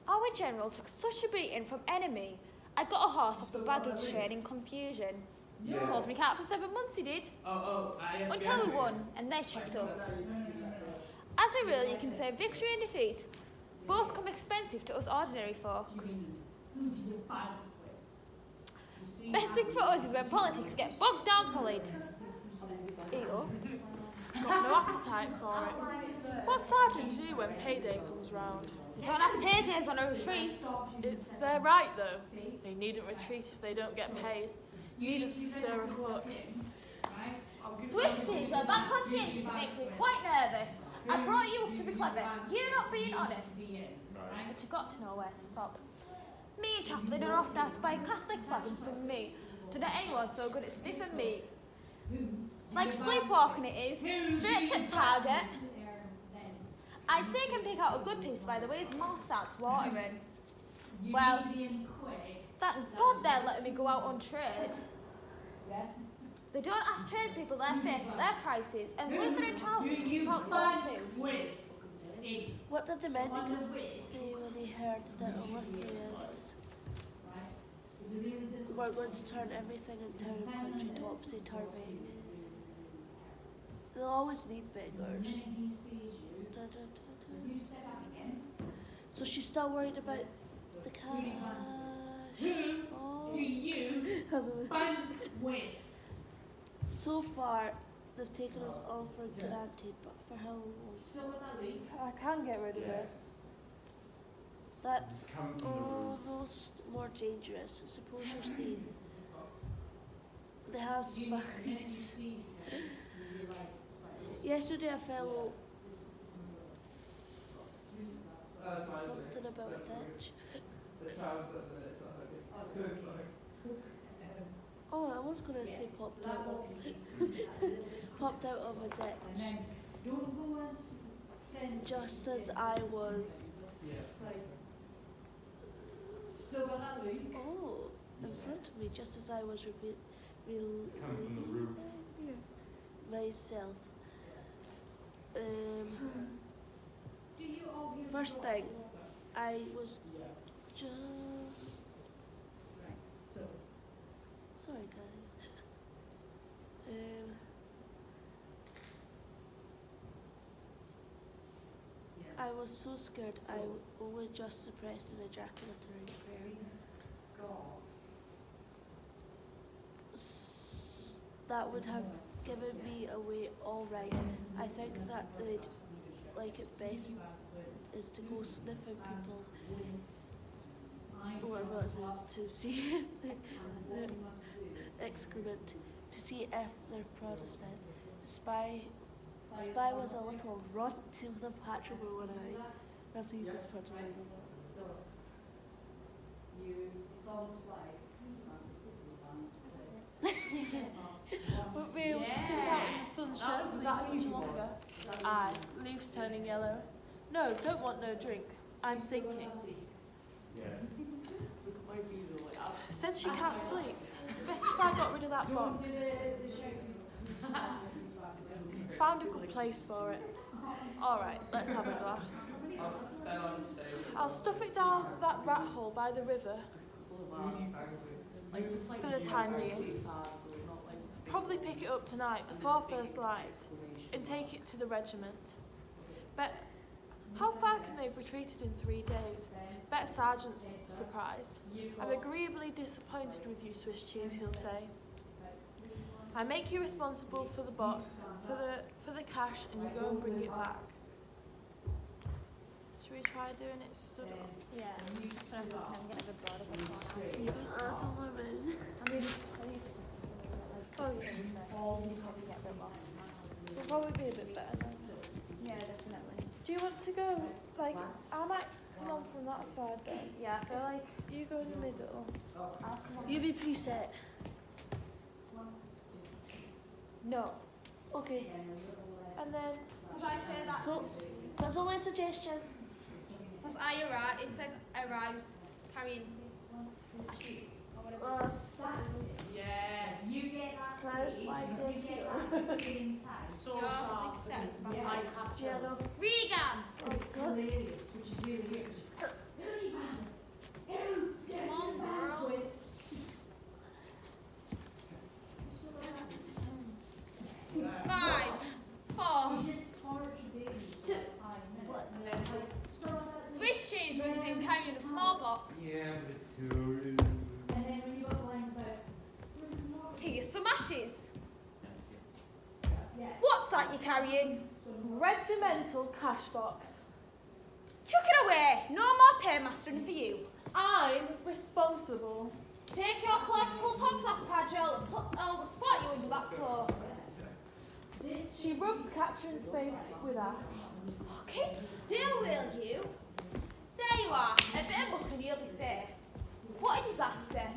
our general took such a beating from enemy, I got a horse off the baggage train in confusion. Pulled me out for 7 months, he did. Until we won, and they checked us. As a rule, you can say victory and defeat both come expensive to us ordinary folk. Best thing for us is when politics get bogged down solid. Ew. Got no appetite for it. What's Sergeant do when payday comes round? You don't have paydays on a retreat. It's their right though. They needn't retreat if they don't get paid. Needn't stir a foot. Swiss cheese are that conscientious it makes me quite nervous. I brought you up to be clever, you not being honest. But you got to know where to stop. Me and Chaplain are off now to buy a Catholic flag and some meat. To know anyone so good at sniffing meat. Like sleepwalking it is, straight to target. I'd say I can pick out a good piece by the way his mouth starts watering. Well, thank God they're letting me go out on trade. They don't ask tradespeople their fare but their prices, and Lutheran trousers keep out clothes too. What did the Mendicants say when they heard that the Lutherans were going to turn everything in town and country topsy-turvy? They'll always need beggars. Da, da, da, da. So she's still worried about the cash. So far, they've taken us all for granted, but for how long? I can't get rid of it. That's almost more dangerous. Suppose you're saying they have spies. Yesterday a fellow something about a ditch. Oh, I was going to say popped out of a ditch. Just as I was. Still got that leak? Oh, in front of me, just as I was Coming from the roof. myself. First thing, I was just. Sorry, guys. I was so scared I only just suppressed an ejaculatory prayer. That would have given me away all right. I think that they'd like it best is to go sniffing people's or what is to see the excrement, to see if they're Protestant. Spy was a little runt with a patch over one eye. That's the easiest part of my It's almost like. Won't be able to sit out in the sunshine sleeps much longer. Aye, leaves turning yellow. No, don't want no drink. I'm thinking. Yeah. Said she can't sleep. Best if I got rid of that box. Found a good place for it. Alright, let's have a glass. I'll stuff it down that rat hole by the river for the time being. Probably pick it up tonight before first light and take it to the regiment. But how far can they have retreated in 3 days? Bet Sergeant's surprised. I'm agreeably disappointed with you, Swiss cheese, he'll say. I make you responsible for the box, for the cash, and you go and bring it back. Should we try doing it stood up? Yeah. I'm getting a bit bored of it. Oh, yeah. We'll probably be a bit better then. Yeah, definitely. Do you want to go, like, I might come on from that side then. Yeah, I feel like You go in the middle. I'll come on. You be preset. No. Okay. And then, Because I say that. So that's only a suggestion. Because I arrive, it says arrives carrying ashes or whatever. Yes. You get that. Claire's like this. So You're sharp. except Yeah, I capture. Regan! It's hilarious, which is really weird. Come on, girl. 5, 4, 2. Swiss cheese runs in carrying a small box. Yeah, but it's too rude. Here's some ashes. What's that you're carrying? regimental cash box. Chuck it away. No more paymastering for you. I'm responsible. Take your collectible tongs off, Padgel, and put all the spot you into that claw. She rubs Catherine's face with ash. Keep still, will you? There you are. A bit of muck and you'll be safe. What a disaster.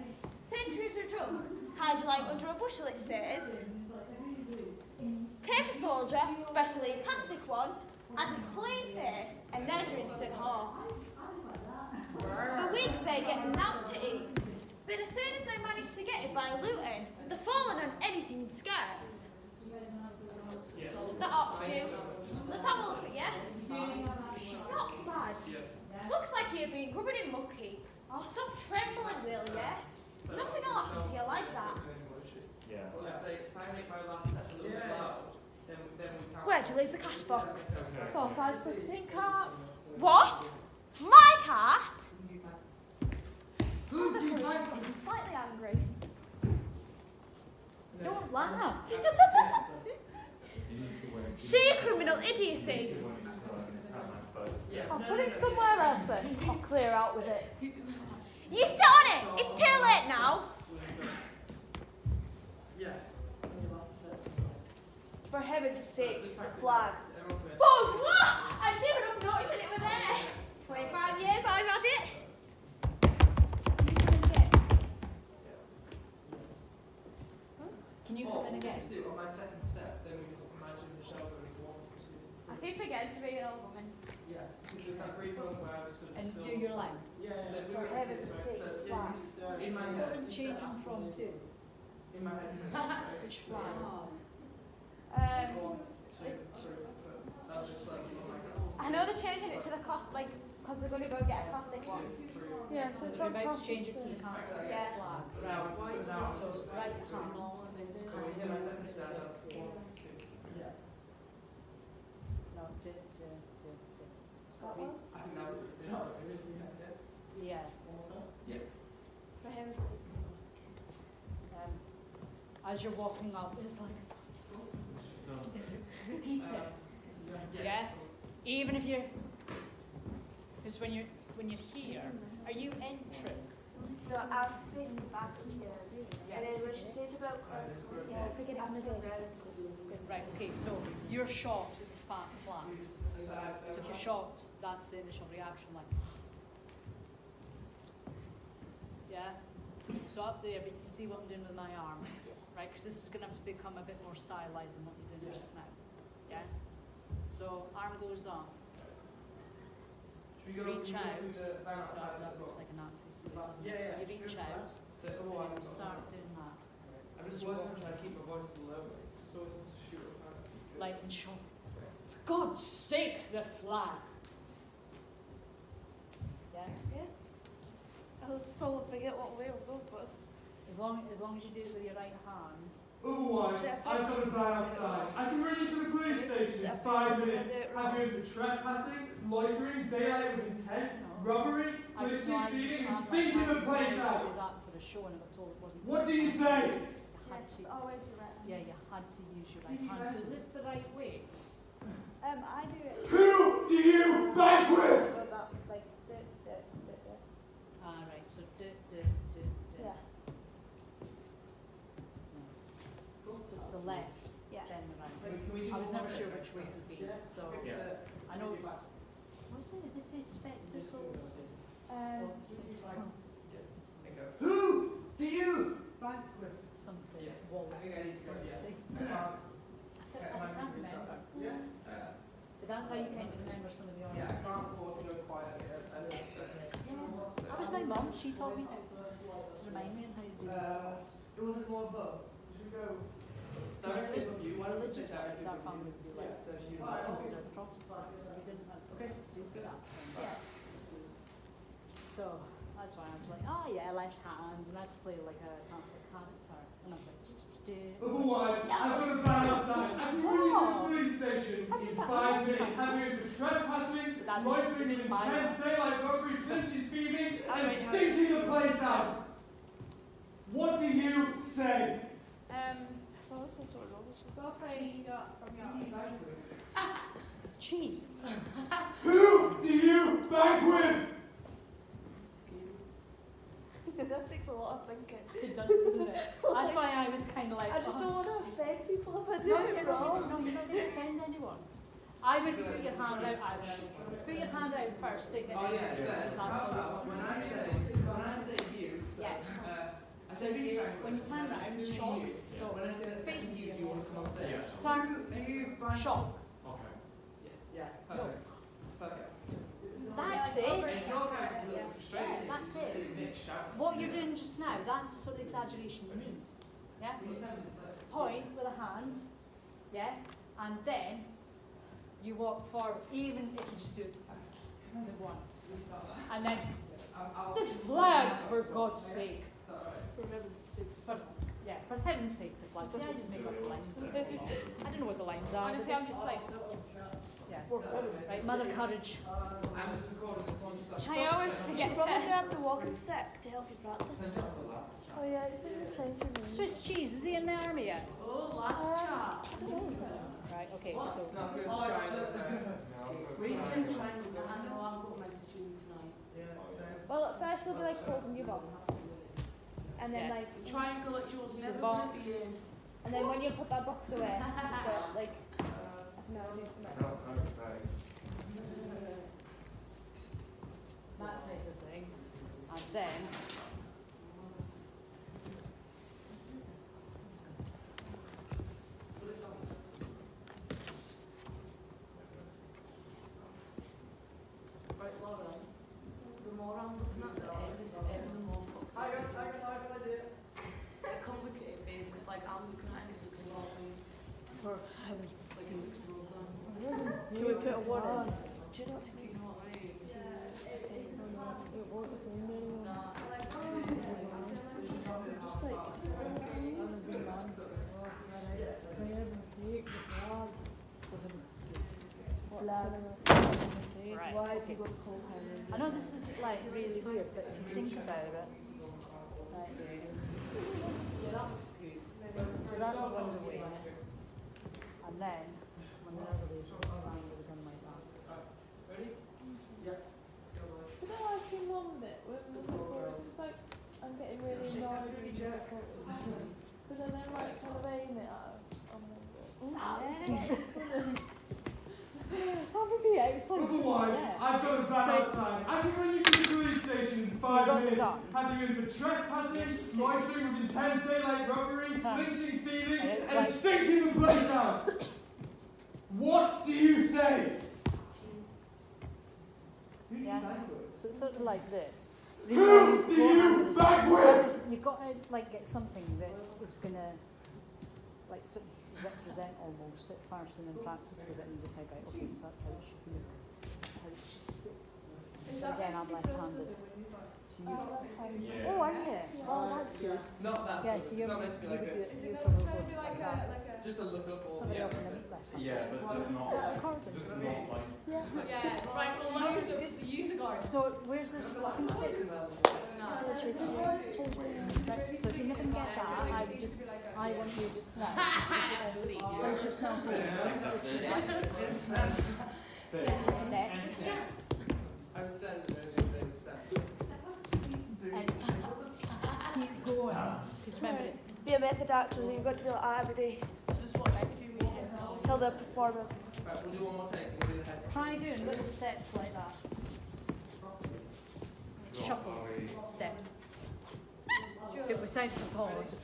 Centuries are drunk. How'd you like under a bushel, it says? Take a soldier, especially a Catholic one, and a clean face, and there's your instant harm. For weeks they get out to eat. Then as soon as they manage to get it by looting, they're falling on anything in skirts. That ought to do. Let's have a look at you. Not bad. Looks like you've been rubbing in mucky. Oh, stop trembling, will ya? Nothing will happen to you like that. Yeah. Well, let's say if I make my last step a little bit loud, then we can't. Where'd you leave the cash box? Okay. 4, 5, 16 carts. What? My cat? Slightly angry. Don't laugh. Sheer criminal idiocy. I'll put it somewhere else then. I'll clear out with it. You sit on it. It's too late now. Yeah, For heaven's sake, the flag. Buzz, what? I've given up noticing it were there. 25 years I've had it. Can you come in again? Just do it on my second step, then we just imagine the show going 1, 2. I keep forgetting to be an old woman. Yeah, because it's that brief moment where I was sort of And still... do your line. Yeah, so if we For go like heaven's this, right, sake, so flag. in my head, Changing from two. in my head, it's right? Which flag? One, two, three, four. That's just like, oh my god. I know they're changing it to the Catholic, like, because they're going to go get a Catholic one. Yeah, so it's We're from about to change it to the Protestant. Catholic Yeah. flag. Now, now, So right hand. so in my second step, that's 1, 2. Yeah. No, do. That one? I think that was it. Yeah. For heaven's sake. As you're walking up, it's like repeat it. Yeah. Even if you're, because when you're here, are you entering? No, I'm facing back here. And then when she says about clothes, I forget I'm the ground. Right. Okay. So you're shocked at the flat. So if you're shocked, that's the initial reaction. Like, yeah. So up there, but you can see what I'm doing with my arm, right? Because this is going to have to become a bit more stylized than what you're doing just now. Yeah. So arm goes on. Reach out. That looks like a Nazi salute, doesn't it? So you reach out, and then you start doing that. I'm just working on trying to keep my voice low, just always wants to shoot up. Like in shock. For God's sake, the flag. Yeah. Yeah. I'll probably forget what way we'll go, but. As long as you do it with your right hand. Otherwise, I've got a van outside. I can run you to the police station in 5 minutes. Have you for trespassing, loitering, daylight with intent, robbery, polluting, beating, and stinking the place out. Do that for a show and I got told it wasn't. What do you say? You had to. Always your right. Yeah, you had to use your right hand. So is this the right way? I do it. Who do you bank with? Go that, like, Ah, right. So Yeah. So it's the left, Yeah. then the right. Can we do I was one never more? sure which way it would be. So Yeah. I know it's. What's it? This is spectacles. Um, Who do you bank with? Something. Yeah. Wall. I think I need to go, yeah. Something. I can't remember. Yeah. But that's how you kind of remember some of the Yeah, others. start before we go quiet. That was my mum. She taught me how to remind me on how to do the It wasn't more above. Should we go directly above you? Why don't we religious sit ones, directly our above family you? would be Yeah, like, so she considered Protestant, so we didn't have Okay. do that. So that's why I was like, oh yeah, left hands, and I had to play like a Catholic character, and I was like, Otherwise, I've got a van outside. I can run you to the police station in 5 minutes. Have you for trespassing, loitering with intent, daylight robbery, flinching, thieving, and stinking the place out. What do you say? Oh, this is sort of rubbish. so far you got from your cheese. Who do you bank with? That takes a lot of thinking. It does, doesn't it? That's why I was kind of like, I just don't want to offend people if I do no, it wrong. no, you're not going to offend anyone. I would put your hand out, put your hand out first, stick it Oh in. yeah, so how about when I say you, so, Yeah. I say you When you turn around, who shock. you? So when I say that second Face. you, do you want to come on stage? Turn, Do you bank? shock. Okay. Yeah, perfect. Perfect. That's And it. your guys is a little frustrated. Yeah, that's It's just it. sitting there shouting. What you're doing just now, that's the sort of exaggeration you need. Yeah? Point with the hands, yeah? And then you walk forward, even if you just do it the once. And then the flag, for God's sake. For heaven's sake. For heaven's sake, the flag. See, I just make up the lines. I don't know what the lines are. Honestly, I'm just like, Yeah. Right, Mother Courage. I'm just recording this one. So I always You forget should probably to. grab the walking stick to help you practice. Oh yeah, it's in the change room. Swiss cheese, is he in the army yet? Oh, lots of chat. I don't know. Right, okay, so. No, so it's triangle. We've been trying to I know I've got messaging tonight. Well, at first you'll be like holding your box. And then Yes. like, The triangle at yours So never box. going to be in. and And then when you put that box away, it's got like, no, do something. That type of thing. And then Right, Laura, the more I'm looking at the end, the more fucked up. Like, come look at it, babe, because like I'm looking at it, it looks lovely. For heaven's Like it looks broken. Can we put a warning? Do you not Do you know what I mean? Nah, just like right. why Okay. people call heaven? I know this is like really weird, but think about it. Like, yeah, that looks good. so that's one of the ways. And then on the other ways, it's slime is done like that. Ready? Yeah. You know, like in one bit, when the chorus, like, I'm getting really annoyed with the chorus. But then like kind of aim it at on one bit. Probably it's like, Otherwise, yeah. I've got a van outside. I can run you to the police station in 5 got the minutes. gun. Have you in for trespassing, loitering with intent, daylight robbery, Time. flinching, thieving, And it's and like- stinking the place out. What do you say? Yeah. So it's sort of like this. Who do you bag with? You've got to like get something that is gonna like sort of represent almost at first, and then practice with it and decide, right, okay, so that's how it should be. That's how it should sit. So again, I'm left-handed. So you. Yeah. Oh, are you? Oh, that's good. Not that Yeah, sort so of- you it's not would meant to be you like would do this. it. You probably would like that. Just a look up or Somebody yeah, else in that's the it. left-hand. Yeah, person. but just not. Is that a carbon? Just not like. Yeah, right, well, use a guard. So where's the fucking stick? Right, so if you're not going to get that, I want you just now. Where's yourself in? Steps. I was saying the steps. And keep going. Because remember, Be a method actor, you've got to be like that every day. So just what, like 2 minutes? Till the performance. Right, we'll do one more take. We'll do the head. try doing little steps like that. Shuffle steps. But without the pause.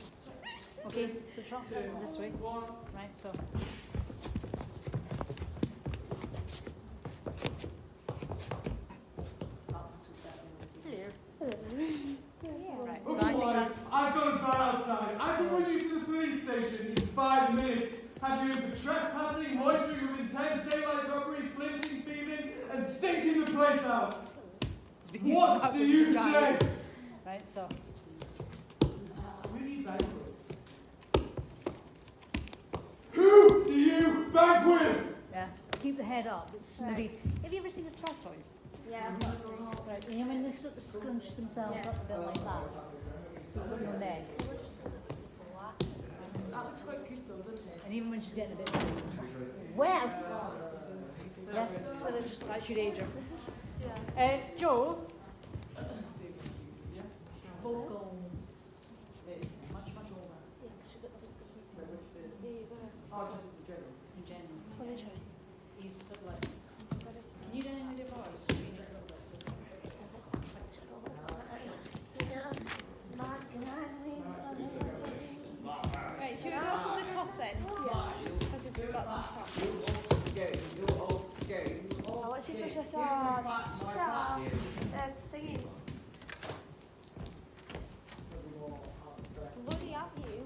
Okay, so try this way. Right, so. Right, so I think Otherwise, that's. I've got a van outside. I can run you to the police station in 5 minutes. Have you in for trespassing, loitering with intent, daylight robbery, flinching, thieving, and stinking the place out. What do you say? Right, so. Who do you bag with? Who do you bag with? Yes. Keep the head up. It's maybe. Have you ever seen a tortoise? Yeah. Right. You know when they sort of scrunch themselves up a bit like that. So put your neck. That looks quite good though, doesn't it? And even when she's getting a bit. Well. Yeah. That's your age. Joe. Vocals. Much over. Oh, just the general. In general. Let me try. He's sort of like. Can you do any of your voice? Right, should we go from the top then? Yeah. Because we've got some props. You're all scared. I want to see if there's a thingy. Bloody have you?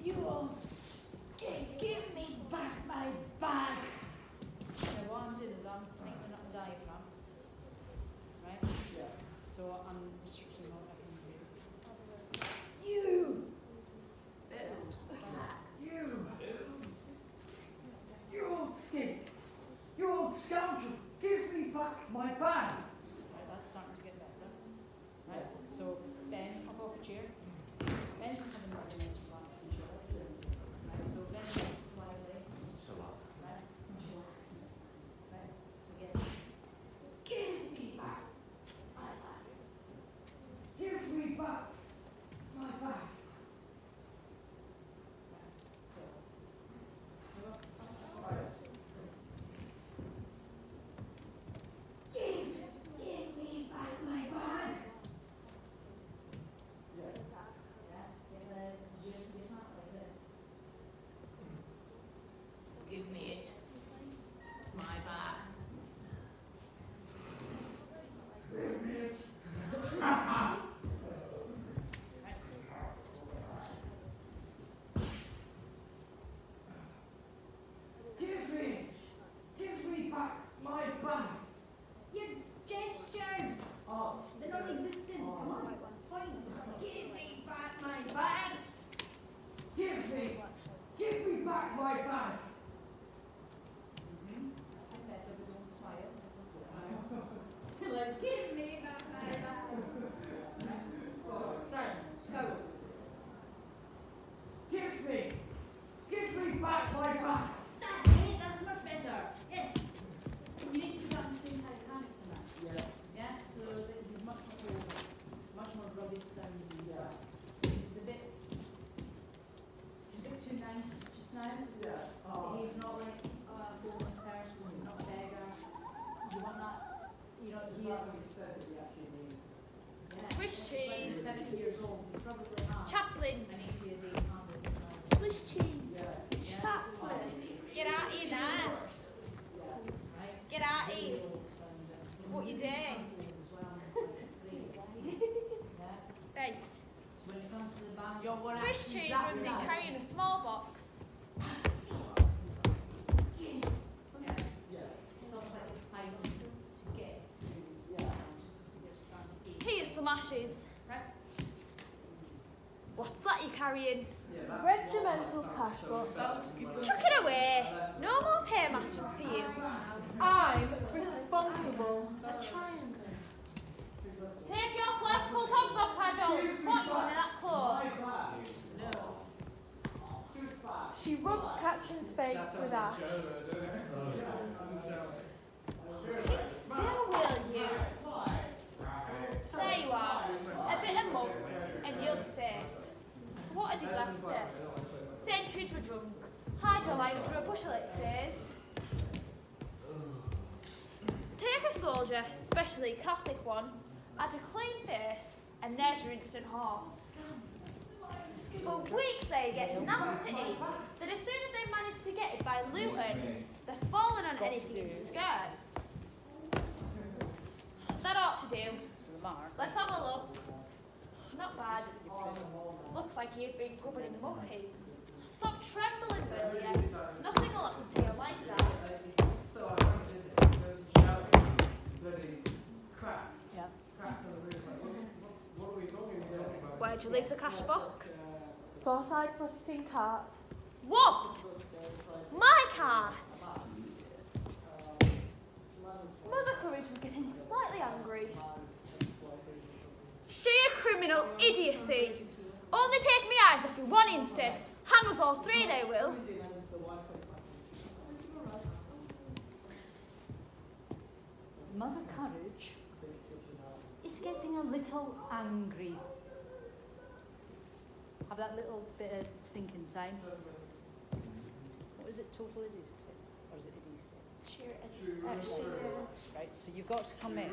You all skate, give me back my bag. So what I'm doing is I'm tightening up the diaphragm. Right? Yeah. So I'm restricting what I can do. You. You old skink! You old scoundrel! Give me back my bag! Right, that's starting to get better. Right? So Ben, up off a chair. Ben's just having a nice relaxing chair. Right? So Ben slightly. Right? And chillax. Right? So again. Give me back my bag! Give me back my bag! Get out of here. What you doing? Right. Swiss cheese runs in carrying a small box. Here's some ashes. Right. What's that you're carrying? Regimental cash box. Chuck it away. No more paymaster for you. I'm responsible. Take your clerical togs off, Cajol. What you in that cloak? She rubs Katrin's face with ash. Keep still, will you? There you are. A bit of mud, and you'll be safe. What a disaster. Centuries were drunk. Hydrolyte under a bushel, it says. Take a soldier, especially a Catholic one, had a clean face, and there's your instant horse. For weeks they get nothing to eat, that as soon as they manage to get it by looting, they're falling on anything in skirts. That ought to do. Let's have a look. Not bad. Looks like you've been covered in mud heaps. Stop trembling, will you? Nothing will happen to you like that. So I think there's some shouting, bloody cracks. Yeah. Cracks on the roof. Like, what are we talking about? Where'd you leave the cash box? Thought I'd put it in cart. What? My cart? Mother Courage was getting slightly angry. Sheer criminal idiocy. Only take me eyes off you one instant. Hang us all three, they will. Mother Courage is getting a little angry. Have that little bit of thinking time. What is it, total idiocy? Or is it idiocy? Sheer idiocy. Right, so you've got to come in.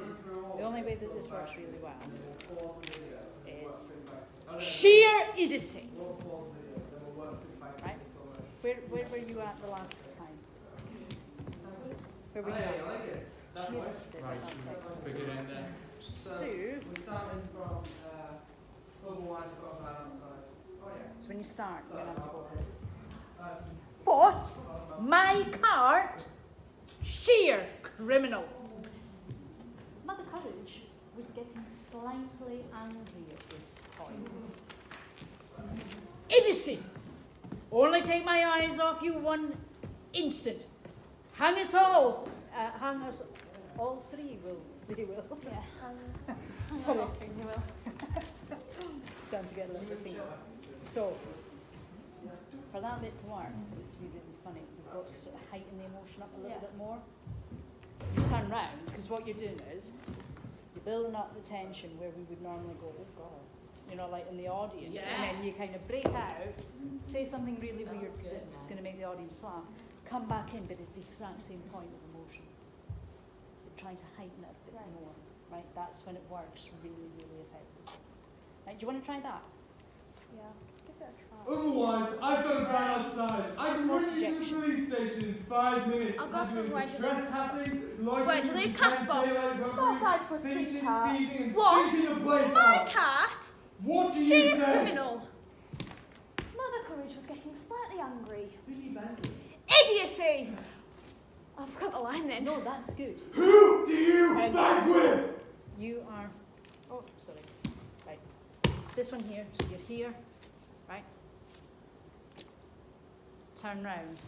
The only way that this works really well is sheer idiocy. Right? Where were you at the last time? Where were you at? I like it. That's Sheer nice. idiocy, that's excellent. Beginning there. So, we started from otherwise we've got a man outside. Oh yeah. so when you start, you're going to have to go Uh, But my cart, sheer criminal. Mother Courage was getting slightly angry at this point. Idiocy! Only take my eyes off you one instant. Hang us all three will. They will. Yeah. Sorry. You will. It's starting to get a little bit thingy. So, for that bit to work, for it to be really funny, we've got to sort of heighten the emotion up a little bit more. You turn round, because what you're doing is, you're building up the tension where we would normally go, oh God, you know, like in the audience, and then you kind of break out, say something really weird that's going to make the audience laugh, come back in, but at the exact same point of emotion. You're trying to heighten it a bit more, right? That's when it works really, really effectively. Right, do you want to try that? Yeah. Give it a try. Otherwise, I've got a ban outside. I can bring you to the police station in 5 minutes. I'll go Have you from where do they- trespassing, Where loitering, do they with cash intent box? daylight Thought I'd robbery, put it in pinching, cart. beating, and What? stinking your place My out. cat? What do you Sheer say? criminal. Mother Courage was getting slightly angry. Who's he banging? Idiocy! I forgot the line then. No, that's good. Who do you bang with? You are, oh, sorry. Right. This one here, so you're here, right? Turn round.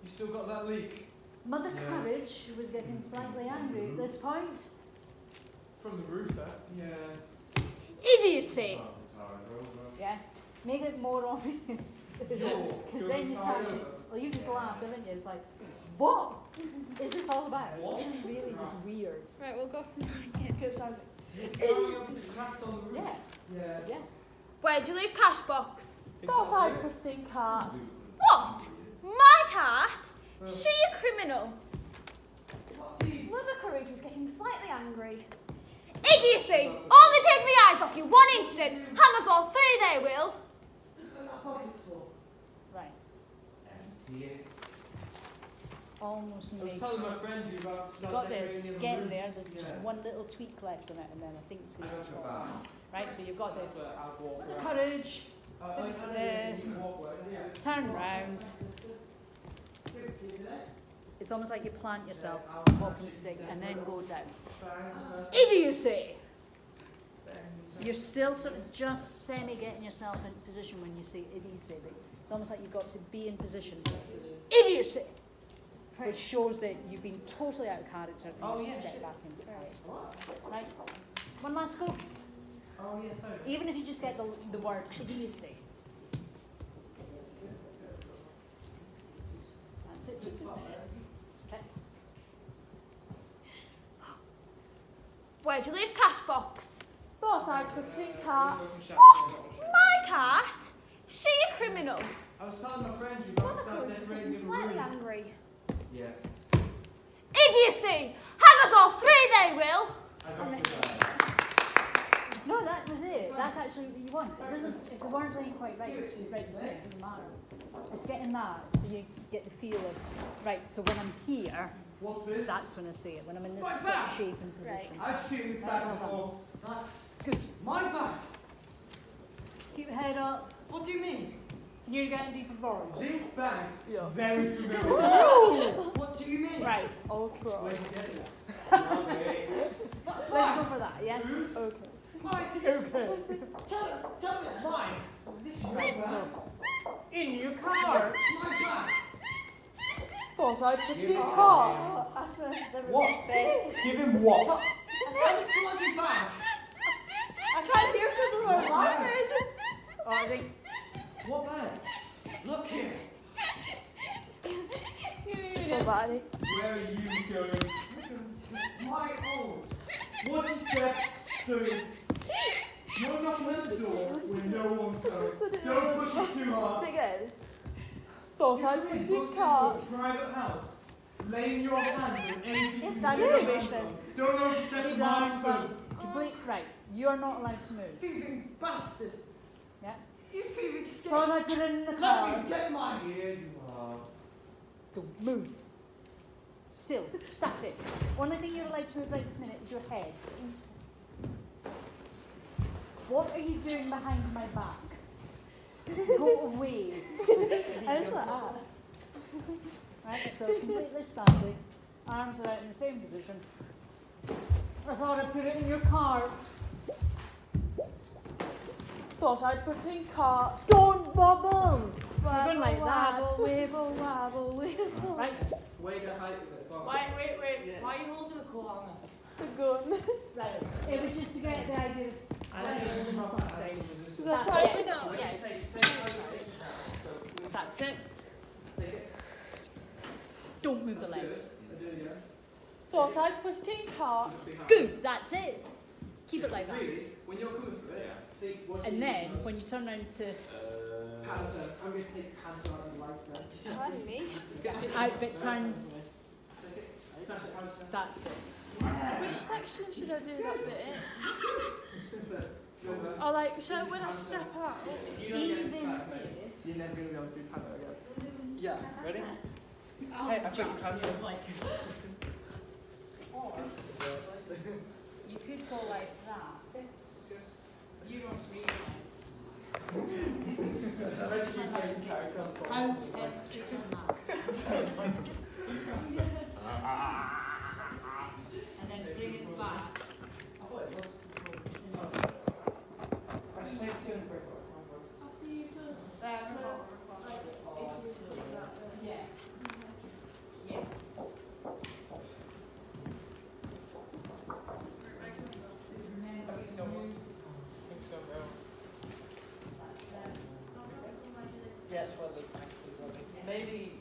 You still got that leak? Mother Yeah. Courage was getting slightly angry at this point. From the roof there? Yeah. Idiocy! Yeah? Make it more obvious. Because then you start, well, you just laugh, didn't you? It's like, what is this all about? This is really just weird. Right, we'll go from there again. Because I'm, Cracks on the roof? yeah, Yeah. yeah. Where'd you leave cash box? Thought I'd put it in cart. What? My cat? She a criminal? Mother Courage was getting slightly angry. Idiocy! Only take me eyes off you one instant. Hang us all three, they will. Right. almost I was make. telling my friend you about You've got this, decorating it's the getting there, rooms. there's just one little tweak left on it, and then I think it's going to stop. Right, so you've got this. Courage, turn round. It's almost like you plant yourself, walking stick, and then go down. Idiocy! You're still sort of just semi-getting yourself in position when you say idiocy. But it's almost like you've got to be in position. Idiocy! Which shows that you've been totally out of character and you step back into it. Right? One last go. Oh, yeah, sorry. Even if you just get the word idiocy. That's it. Just okay. Where'd you leave cash box? Thought I could see cat. What? My cat? She a criminal? I was telling my friend you about decorating the Slightly room. angry. Yes. Idiocy! Hang us all 3, they will! I got you that. No, that was it. That's actually what you want. It doesn't, if the words ain't quite right, you should write the same. It doesn't matter. It's getting that so you get the feel of, right, so when I'm here, What's this? that's when I see it. When I'm in this My sort of bag. shape and position. I've seen this bag before. That's Good. my bag. Keep your head up. What do you mean? Can you get in deeper voice? This bag's very familiar. What do you mean? Right, I'll try. Where'd you get it? Okay. That's Let's mine. go for that, yeah? Whose? Okay. Mine. Okay. Tell me it's mine. This is your bag. In your car. My bag. Thought I'd could see Yeah. cat. That's what it's every What? bit. Give him what? That's bloody bag. I can't hear because of my laughing. Oh, I think What bag? Look here. So bad. Where are you going? My own. What you said, silly. You're knocking at the door when no one's home. Don't push it too hard. Again. Thought I'd You've could been see pushed into cat. a private house. Laying your hands on anything you It's not can. innovation. Don't overstep keep the your mark, arms son. up. Complete, right. You're not allowed to move. Thieving bastard. Yeah? You thieving Thought skate. I'd put it in the Let car. me get mine. Here you are. Go, move. Still, static. Only thing you're allowed to move right this minute is your head. What are you doing behind my back? Go away. I just like that. Right, so completely static. Arms are out in the same position. I thought I'd put it in your cart. Thought I'd put in cat. Don't wobble! We're going like Wabble, that. wibble, wabble, wibble. Right, Way to height of it as well. Wait. Why are you holding a coat hanger? It's a gun. right. It was just to get the idea of something. Should I try it now? Yeah, that's it. Don't move the legs. Thought I'd put in cat. Good, that's it. Keep it like that. Really, when you're coming through here, think what And you then, do when you turn around to Pants on. I'm going to take pants out of life then. That's me. out but turn, Snatch the pants down. that's it. Which section should I do that bit in? Go back. Or like, should I, when I step out? If you don't get Even this back, here. you're never going to be able to do pants again. Yeah, ready? Oh, Hey, I've got your pants on. like. You could go like that. You don't realise The rest of you playing character. how tempted on that. And then bring it back. I should take two and break it. Yeah. Yeah. Yeah, it's what the actually working. Maybe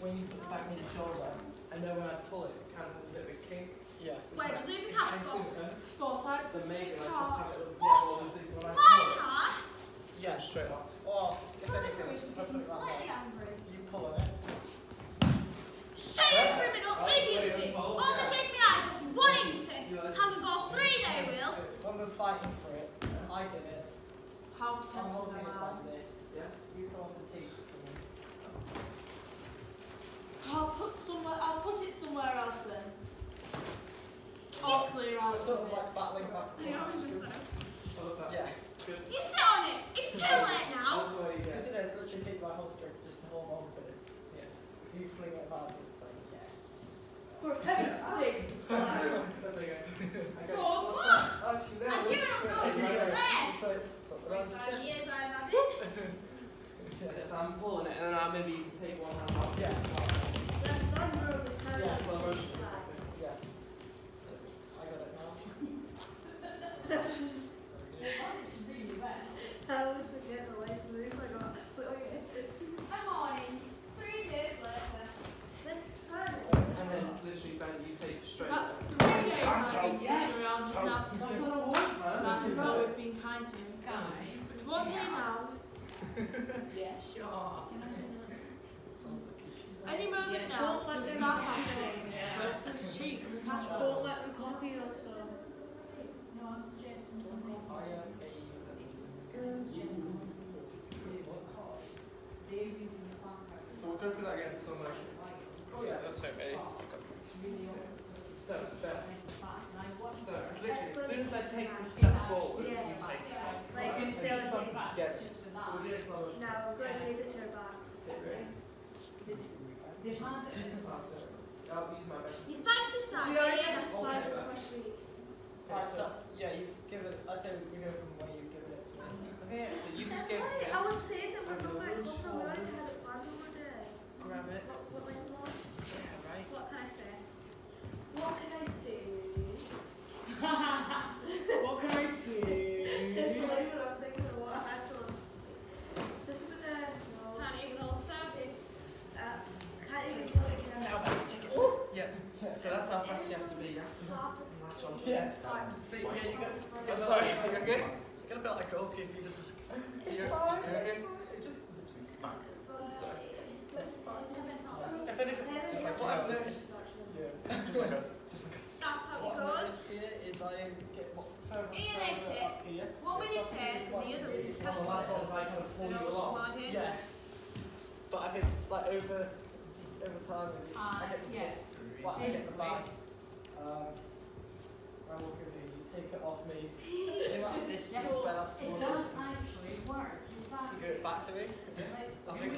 when you put it back on your shoulder, I know when I pull it, it kind of has a bit of a kink. Yeah. Wait, do you leave the cat box? Thought I'd So put maybe in like just have cat. it up, yeah, all this is when I My pull it. cat? Yeah, straight off. Or if anything, if I put it around Slightly there, angry. you pull on it. Show you criminal idiocy! Only take me eyes off one instant. Hang us all 3, they will. When we're fighting for it, I did it. How I'm holding it tempted am like this. Yeah. You come off the teeth. I? How I'll put it somewhere else then. Hopefully around. Sort of like battling back and forth. Yeah. It's good. You sit on it. It's too late now. Because you know, it's literally kick by whole strength just to hold on to it. Yeah. If you fling it hard, it's like, yeah. For heaven's sake. That's okay. Go on. I'm giving up those there. So around the chest. Yes, I love it. Yeah. So I'm pulling it, and then maybe you can take one hand off. Yeah. The thunder of the Yeah, heavens slow motion. takes back. Yeah. So I got it now. I always forget the last moves I got. So okay. Good morning. 3 days later. And then literally, Ben, you take straight. That's 3 days I've been Yes. sitting around and now to That's do. what I want, man. Sam's always been kind to me. Guys. But you want me now? Yeah, sure. Any moment Yeah, now, don't let you'll them start copy asking us. versus cheese and hash Don't browns. let them copy us. So. No, I'm suggesting something. I am They're using the plan So we'll go through that again, slow motion. Oh yeah. That's okay, ready? So, step. So, literally, as That's soon as I take the good. step forwards, Yeah. you take a step. Like in sellotape. Yeah. Just for that. We'll do it slow motion. Now we're going to tape it to our backs. They've had I'll use my best. You think you start We already here? had a plan for the first week. Alright, so yeah, you've given it. I say we go from where you've given it to me. Okay, so you just That's give it right. to I me. was saying that we're not going to go from where I had it planned over there. Grab it. What went wrong? Yeah, right. What can I say? What can I say? What can I say? That's not even what I'm thinking of what I actually just with the no. Can't even hold service. Can't even do it. Now, take it. Yeah. So that's how fast you have to be. You have to Half as latch on to Yeah. Alright. So yeah, you got. I'm sorry, you're good? You got a bit like a goalkeeper. You just. You're okay? It just literally smack. So it's fun. If anything, just like what I've noticed. Yeah. Just like a. That's how What it I've goes. noticed here is I get further Ian, and I further say, up here. what will you say when the other is Well, the last one, I kind of pull you along. Yeah. But I think like over time, I get the yeah. I get the vibe. I walk over here, you take it off me. The amount of distance Ben has It towards does it actually work. to go back to me. I think